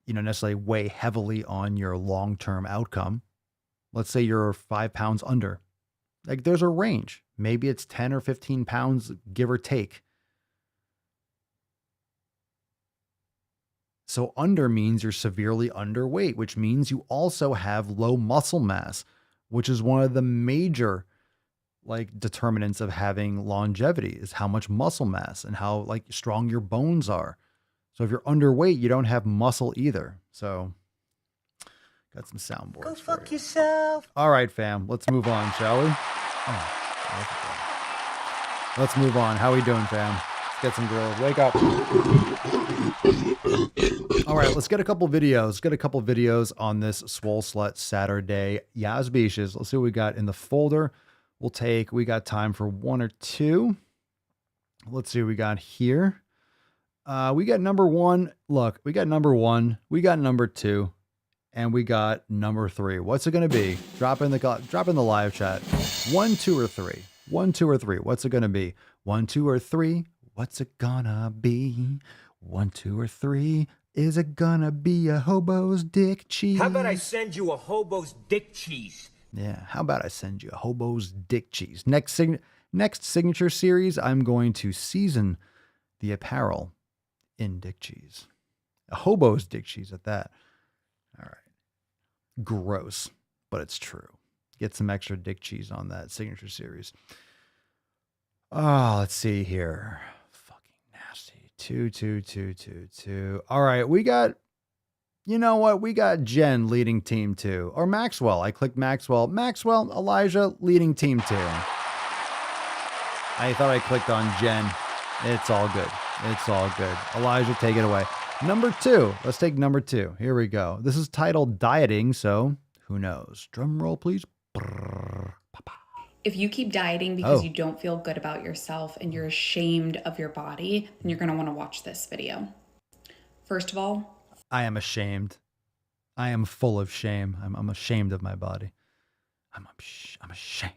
necessarily weigh heavily on your long-term outcome. Let's say you're 5 pounds under. Like, there's a range. Maybe it's 10 or 15 pounds, give or take. So under means you're severely underweight, which means you also have low muscle mass, which is one of the major determinants of having longevity, is how much muscle mass and how strong your bones are. So if you're underweight, you don't have muscle either. So got some soundboards. Go fuck yourself. All right, fam. Let's move on, shall we? Let's move on. How we doing, fam? Let's get some girls. Wake up. All right, let's get a couple videos. Get a couple videos on this Swole Slut Saturday. Yas Beaches. Let's see what we got in the folder. We got time for one or two. Let's see what we got here. We got number one. Look, we got number one. We got number two. And we got number three. What's it going to be? Drop in the live chat. 1, 2, or 3. 1, 2, or 3. What's it going to be? 1, 2, or 3. What's it gonna be? 1, 2, or 3. Is it gonna be a hobo's dick cheese? How about I send you a hobo's dick cheese? Yeah, how about I send you a hobo's dick cheese? Next signature series, I'm going to season the apparel in dick cheese. A hobo's dick cheese at that. All right. Gross, but it's true. Get some extra dick cheese on that signature series. Oh, let's see here. Fucking nasty. 2, 2, 2, 2, 2. All right, we got, you know what? We got Jen leading team 2. Or Maxwell. I clicked Maxwell. Maxwell, Elijah leading team 2. I thought I clicked on Jen. It's all good. It's all good. Elijah, take it away. Number 2. Let's take number 2. Here we go. This is titled Dieting, so who knows? Drum roll, please. If you keep dieting because you don't feel good about yourself and you're ashamed of your body, then you're going to want to watch this video. First of all, I am ashamed. I am full of shame. I'm ashamed of my body. I'm ashamed.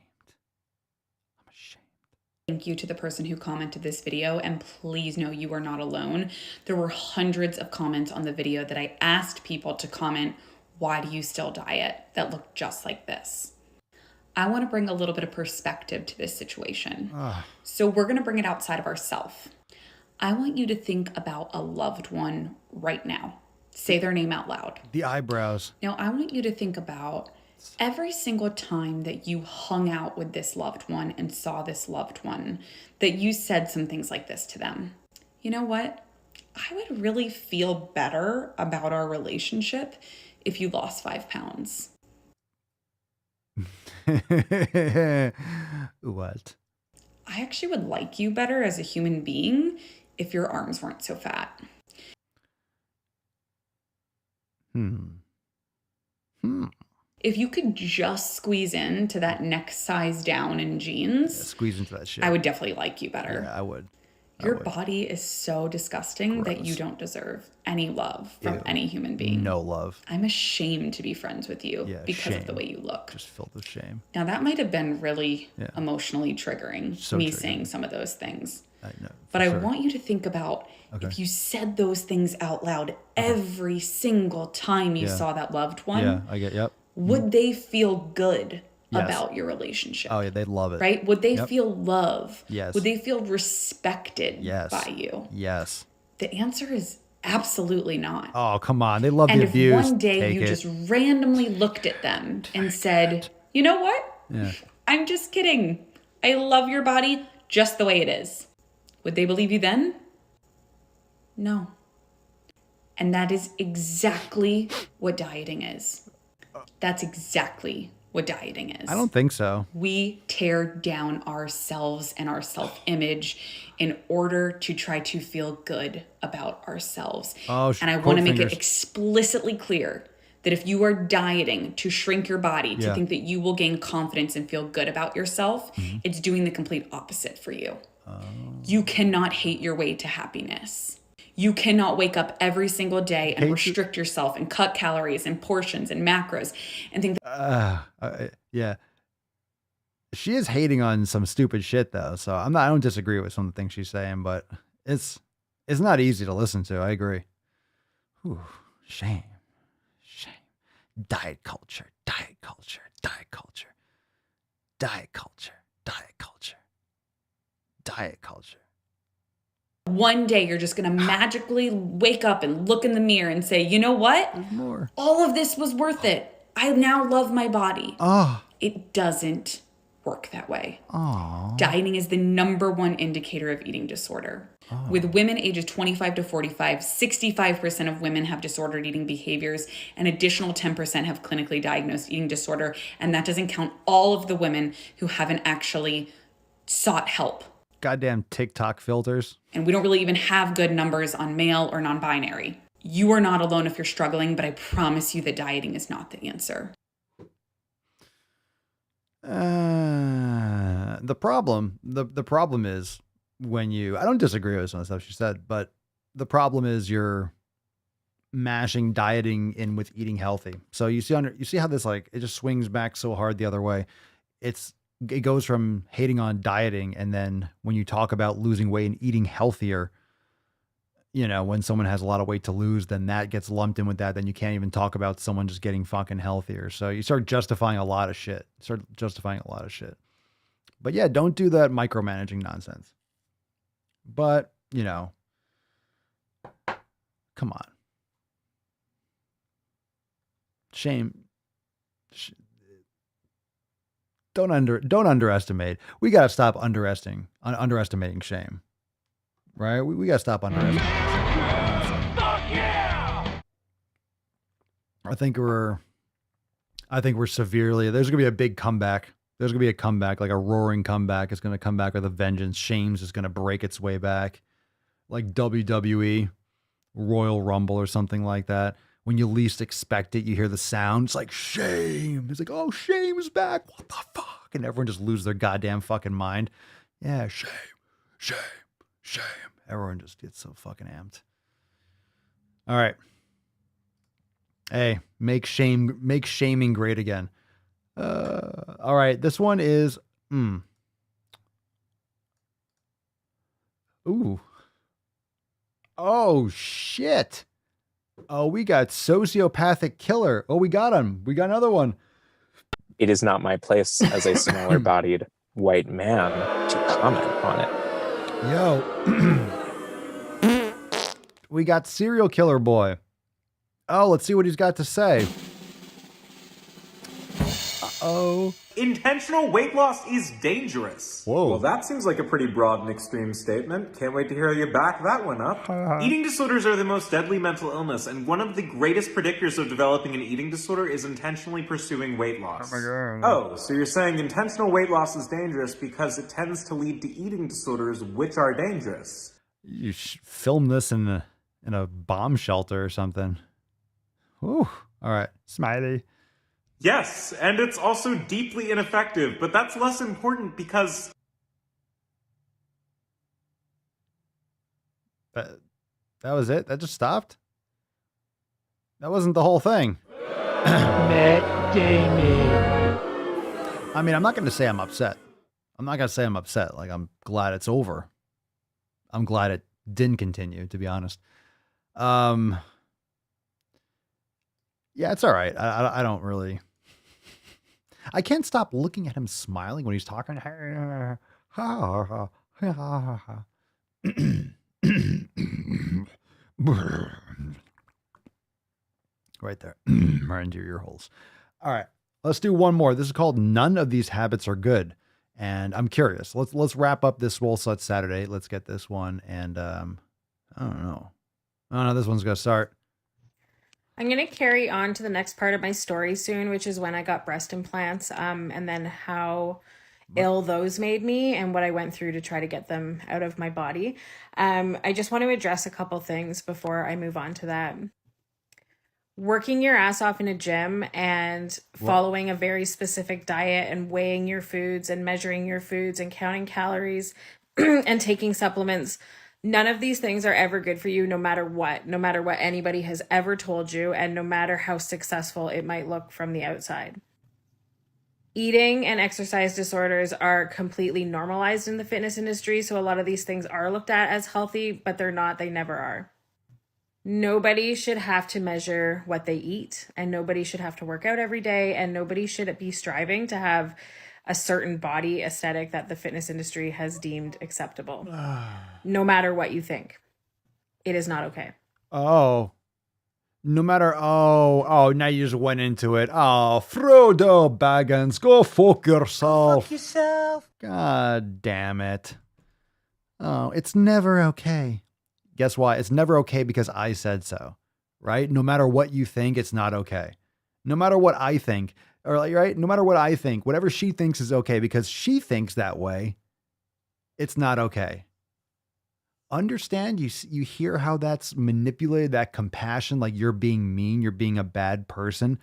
thank you to the person who commented this video, and please know you are not alone. There were hundreds of comments on the video that I asked people to comment, why do you still diet, that looked just like this. I want to bring a little bit of perspective to this situation. So we're going to bring it outside of ourselves. I want you to think about a loved one right now. Say their name out loud. The eyebrows. Now I want you to think about Yes. Every single time that you hung out with this loved one and saw this loved one, that you said some things like this to them. You know what? I would really feel better about our relationship if you lost 5 pounds. What? I actually would like you better as a human being if your arms weren't so fat. If you could just squeeze into that next size down in jeans, Squeeze into that shit. I would definitely like you better. Yeah, I would. Your body is so disgusting that you don't deserve any love from any human being. No love. I'm ashamed to be friends with you because of the way you look. Just filled with shame. Now, that might have been really emotionally triggering, saying some of those things. I know. But I want you to think about if you said those things out loud every single time you saw that loved one. Yeah, I get, yep. Would they feel good about your relationship? Oh, yeah, they'd love it. Right? Would they feel love? Yes. Would they feel respected by you? Yes. The answer is absolutely not. Oh, come on. They love And the if abuse. one day you just randomly looked at them and said, you know what? Yeah. I'm just kidding. I love your body just the way it is. Would they believe you then? No. And that is exactly what dieting is. That's exactly what dieting is. I don't think so. We tear down ourselves and our self-image in order to try to feel good about ourselves. Oh, and I want to make it explicitly clear that if you are dieting to shrink your body, to think that you will gain confidence and feel good about yourself, it's doing the complete opposite for you. You cannot hate your way to happiness. You cannot wake up every single day and restrict yourself and cut calories and portions and macros and think yeah. She is hating on some stupid shit though. So I don't disagree with some of the things she's saying, but it's not easy to listen to. I agree. Ooh, shame. Diet culture, diet culture, diet culture, diet culture, diet culture, diet culture. One day you're just going to magically wake up and look in the mirror and say, you know what? There's more. All of this was worth it. I now love my body. It doesn't work that way. Dieting is the #1 indicator of eating disorder. With women ages 25 to 45, 65% of women have disordered eating behaviors. An additional 10% have clinically diagnosed eating disorder. And that doesn't count all of the women who haven't actually sought help. Goddamn TikTok filters. And we don't really even have good numbers on male or non-binary. You are not alone if you're struggling, but I promise you that dieting is not the answer. The problem is when I don't disagree with some of the stuff she said, but the problem is you're mashing dieting in with eating healthy. So you see how this, like, it just swings back so hard the other way. It goes from hating on dieting, and then when you talk about losing weight and eating healthier, when someone has a lot of weight to lose, then that gets lumped in with that. Then you can't even talk about someone just getting fucking healthier. So you start justifying a lot of shit. But yeah, don't do that micromanaging nonsense. But, come on. Shame. Don't underestimate. We got to stop underestimating shame. Right? We got to stop underestimating shame. Fuck yeah! I think we're severely, there's going to be a big comeback. There's going to be a comeback, like a roaring comeback. It's going to come back with a vengeance. Shame's is going to break its way back. Like WWE, Royal Rumble or something like that. When you least expect it, you hear the sound. It's like, shame. It's like, oh, shame is back. What the fuck? And everyone just loses their goddamn fucking mind. Yeah, shame. Everyone just gets so fucking amped. All right. Hey, make shaming great again. All right. This one is, ooh. Oh, shit. Oh, we got sociopathic killer. Oh, we got him. We got another one. It is not my place as a smaller-bodied white man to comment on it. Yo. We got serial killer boy. Oh, let's see what he's got to say. Uh-oh. Intentional weight loss is dangerous. Whoa. Well, that seems like a pretty broad and extreme statement. Can't wait to hear you back that one up. Eating disorders are the most deadly mental illness, and one of the greatest predictors of developing an eating disorder is intentionally pursuing weight loss. Oh my God. Oh, so you're saying intentional weight loss is dangerous because it tends to lead to eating disorders, which are dangerous. You should film this in a bomb shelter or something. Whew. All right, smiley. Yes, and it's also deeply ineffective, but that's less important because... That was it? That just stopped? That wasn't the whole thing. Matt Damon. I mean, I'm not going to say I'm upset. I'm not going to say I'm upset. Like, I'm glad it's over. I'm glad it didn't continue, to be honest. Yeah, it's all right. I don't really... I can't stop looking at him smiling when he's talking. Right there. Right into your ear holes. All right, let's do one more. This is called None of These Habits Are Good. And I'm curious. Let's wrap up this Swole Slut Saturday. Let's get this one. And I don't know. This one's going to start. I'm going to carry on to the next part of my story soon, which is when I got breast implants, and then how ill those made me and what I went through to try to get them out of my body. I just want to address a couple things before I move on to that. Working your ass off in a gym and following a very specific diet and weighing your foods and measuring your foods and counting calories and taking supplements. None of these things are ever good for you, no matter what anybody has ever told you, and no matter how successful it might look from the outside. Eating and exercise disorders are completely normalized in the fitness industry, so a lot of these things are looked at as healthy, but they're not. They never are. Nobody should have to measure what they eat, and nobody should have to work out every day, and nobody should be striving to have a certain body aesthetic that the fitness industry has deemed acceptable. No matter what you think. It is not okay. Oh. No matter, now you just went into it. Oh, Frodo Baggins, go fuck yourself. Fuck yourself. God damn it. Oh, it's never okay. Guess why? It's never okay because I said so, right? No matter what you think, it's not okay. No matter what I think, or like, right? No matter what I think, whatever she thinks is okay because she thinks that way, it's not okay. Understand? You hear how that's manipulated, that compassion, like you're being mean, you're being a bad person.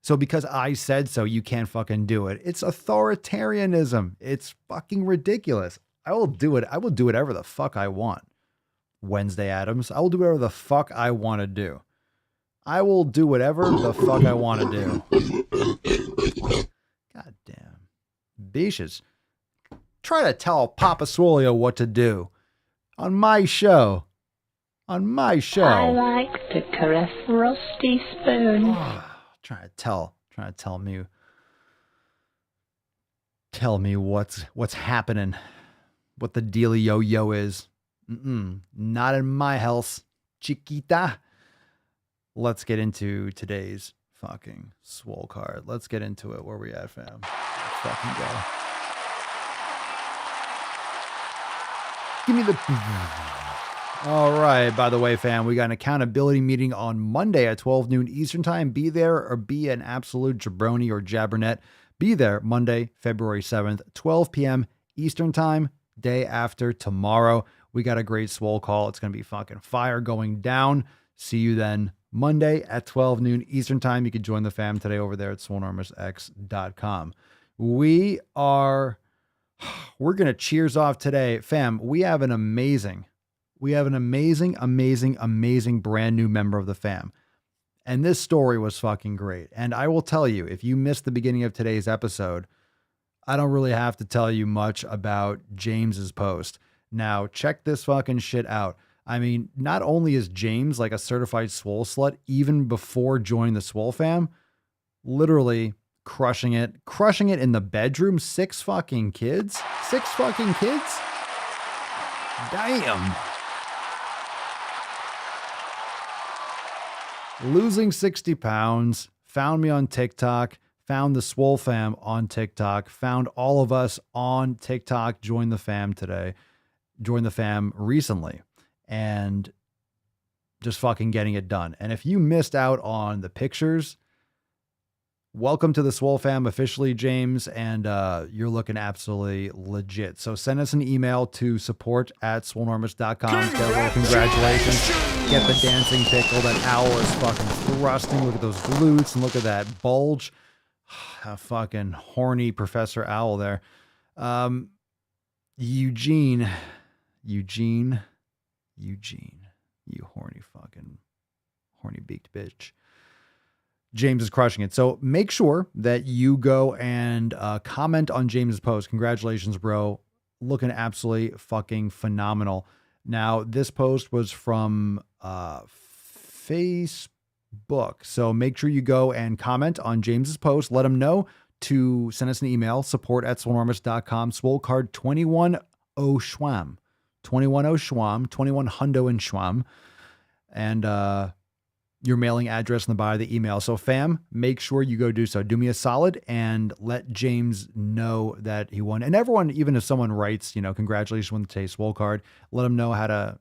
So because I said so, you can't fucking do it. It's authoritarianism. It's fucking ridiculous. I will do it. I will do whatever the fuck I want. Wednesday Addams. I will do whatever the fuck I want to do. I will do whatever the fuck I want to do. God damn. Beaches. Try to tell Papa Swolio what to do. On my show. On my show. I like to caress Rusty Spoon. Trying to tell me what's happening. What the dealio is. Not in my house, chiquita. Let's get into today's fucking Swole card. Let's get into it. Where we at, fam? Let's fucking go. Give me the... All right. By the way, fam, we got an accountability meeting on Monday at 12 noon Eastern time. Be there or be an absolute jabroni or jabbernet. Be there Monday, February 7th, 12 p.m. Eastern time, day after tomorrow. We got a great Swole call. It's going to be fucking fire going down. See you then Monday at 12 noon Eastern time. You can join the fam today over there at swolenormousx.com. We're going to cheers off today. Fam, we have an amazing brand new member of the fam. And this story was fucking great. And I will tell you, if you missed the beginning of today's episode, I don't really have to tell you much about James's post. Now, check this fucking shit out. I mean, not only is James like a certified swole slut, even before joining the SwoleFam, literally crushing it in the bedroom. 6 fucking kids. Damn. Losing 60 pounds, found me on TikTok, found the SwoleFam on TikTok, found all of us on TikTok, joined the fam today, joined the fam recently, and just fucking getting it done. And if you missed out on the pictures, welcome to the SwoleFam officially, James, and you're looking absolutely legit. So send us an email to support@swolenormous.com. Congratulations. Get the dancing pickle. That owl is fucking thrusting. Look at those glutes and look at that bulge. A fucking horny Professor Owl there. Eugene, you horny beaked bitch. James is crushing it. So make sure that you go and comment on James's post. Congratulations, bro. Looking absolutely fucking phenomenal. Now, this post was from Facebook. So make sure you go and comment on James's post. Let him know to send us an email, support@swolenormous.com. Swole card 21 Schwam. 21 Schwam, 21 Hundo and Schwam. And your mailing address in the body of the email. So fam, make sure you go do so. Do me a solid and let James know that he won. And everyone, even if someone writes, congratulations on the today's Swole card, let him know how to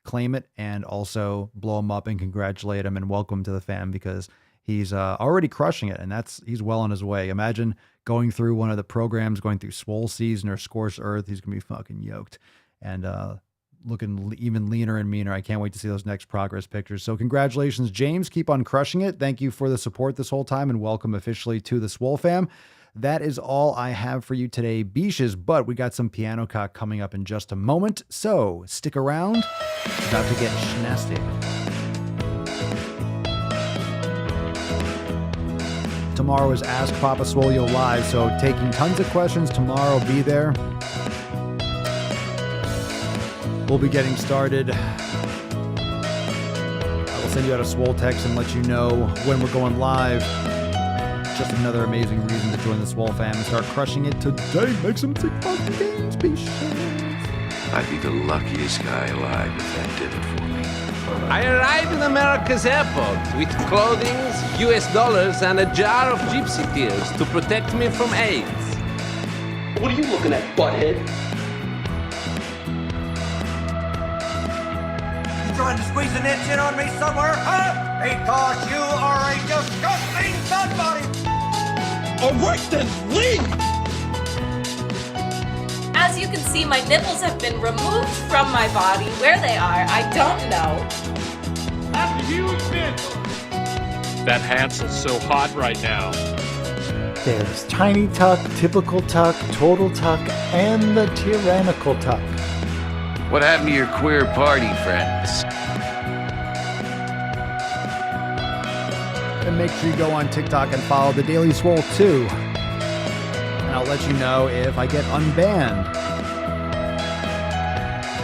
claim it and also blow him up and congratulate him and welcome to the fam, because he's already crushing it, and he's well on his way. Imagine going through one of the programs, going through Swole Season or Scorched Earth. He's going to be fucking yoked and looking even leaner and meaner. I can't wait to see those next progress pictures. So congratulations, James. Keep on crushing it. Thank you for the support this whole time, and welcome officially to the SwoleFam. That is all I have for you today, Beaches, but we got some piano cock coming up in just a moment, so stick around. It's about to get schnasty. Tomorrow is Ask Papa Swolio Live, so taking tons of questions tomorrow. Be there. We'll be getting started. I will send you out a Swole text and let you know when we're going live. Just another amazing reason to join the SwoleFam and start crushing it today. Make some TikTok games, be sure. I'd be the luckiest guy alive if that did it for me. I arrived in America's airport with clothing, US dollars, and a jar of gypsy tears to protect me from AIDS. What are you looking at, butthead? You trying to squeeze an inch in on me somewhere, huh? Because you are a disgusting somebody! All right then, leave! As you can see, my nipples have been removed from my body. Where they are, I don't know. That's a huge nipple! That Hansel's so hot right now. There's Tiny Tuck, Typical Tuck, Total Tuck, and the Tyrannical Tuck. What happened to your queer party friends? And make sure you go on TikTok and follow the Daily Swole too. And I'll let you know if I get unbanned.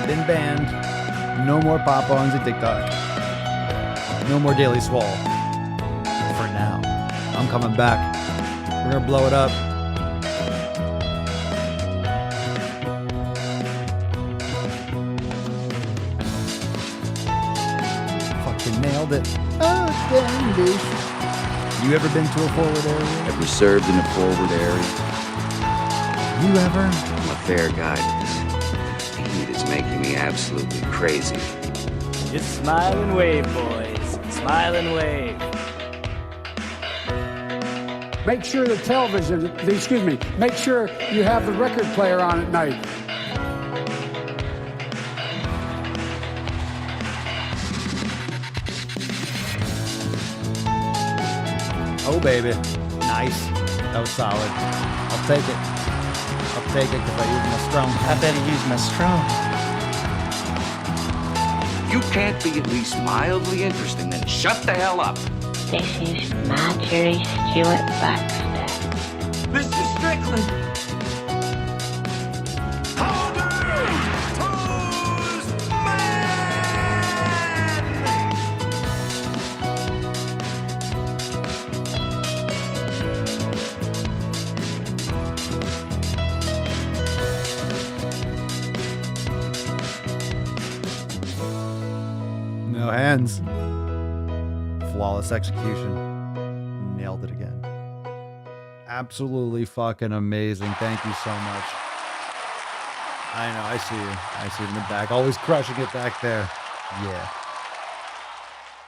Been banned. No more pop ons at TikTok. No more Daily Swole. For now. I'm coming back. We're gonna blow it up. Fucking nailed it. Oh, damn, dude. You ever been to a forward area? Ever served in a forward area? You ever? I'm a fair guy, but this heat is making me absolutely crazy. Just smile and wave, boys. Smile and wave. Make sure the television, make sure you have the record player on at night. Oh, baby. Nice. That was solid. I'll take it. I'll take it because I used my strong. I better use my strong. You can't be at least mildly interesting, then shut the hell up. This is Marjorie Stewart Baxter. Mr. Strickland! No hands. Flawless execution. Nailed it again. Absolutely fucking amazing. Thank you so much. I know, I see you. I see you in the back. Always crushing it back there. Yeah.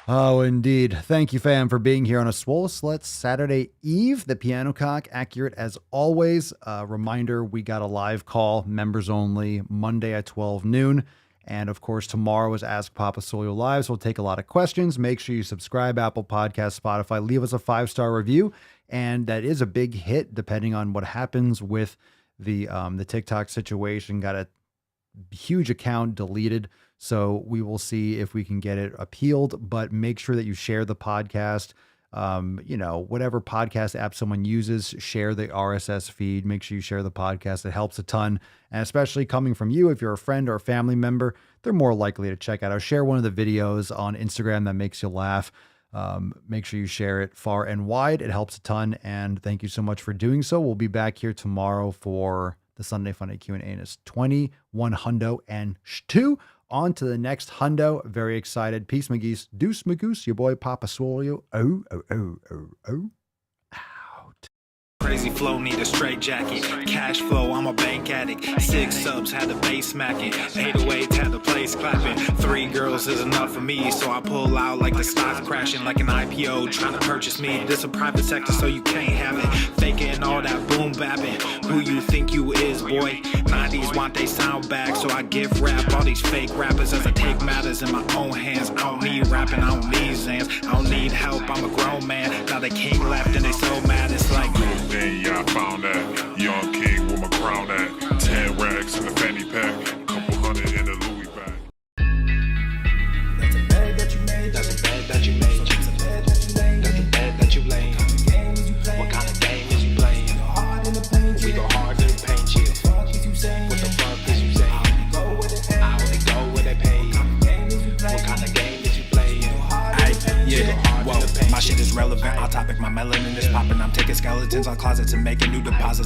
Oh, indeed. Thank you, fam, for being here on a Swole Slut Saturday Eve. The piano cock, accurate as always. Reminder, we got a live call, members only, Monday at 12 noon. And of course, tomorrow is Ask Papa Swole Live. So we'll take a lot of questions. Make sure you subscribe, Apple Podcasts, Spotify. Leave us a 5-star review. And that is a big hit, depending on what happens with the TikTok situation. Got a huge account deleted. So we will see if we can get it appealed, but make sure that you share the podcast. Whatever podcast app someone uses, share the RSS feed. Make sure you share the podcast. It helps a ton. And especially coming from you, if you're a friend or a family member, they're more likely to check out. Or share one of the videos on Instagram that makes you laugh. Make sure you share it far and wide. It helps a ton. And thank you so much for doing so. We'll be back here tomorrow for the Sunday Funday Q&A. And it's 21 hundo and 2. On to the next hundo. Very excited. Peace, McGeese. Deuce, McGoose. Your boy, Papa Swole. Oh. Crazy flow, need a straight jacket. Cash flow, I'm a bank addict. 6 subs, had the bass smacking. 808s, had the place clapping. 3 girls is enough for me, so I pull out like the stocks crashing. Like an IPO, trying to purchase me. This a private sector, so you can't have it. Faking all that boom bapping. Who you think you is, boy? 90s want they sound back, so I give rap all these fake rappers as I take matters in my own hands. I don't need rapping, I don't need Zans. I don't need help, I'm a grown man. Now they king left and they so mad, it's like... Yeah, I found that. Young king with my crown at. 10 racks in the fanny pack. Couple hundred in the Louis bag. That's a bag that you made. That's a bag that you made. That's a bag that you made. That's a bag that you laid. What kind of game is you playing? We go hard in the paint, yeah. What the fuck is you saying? I only go where they pay. What kind of game is you playing? Yeah, whoa, my shit is relevant. On topic, my melanin is popping. I'm taking skeletons on closets and making new deposits.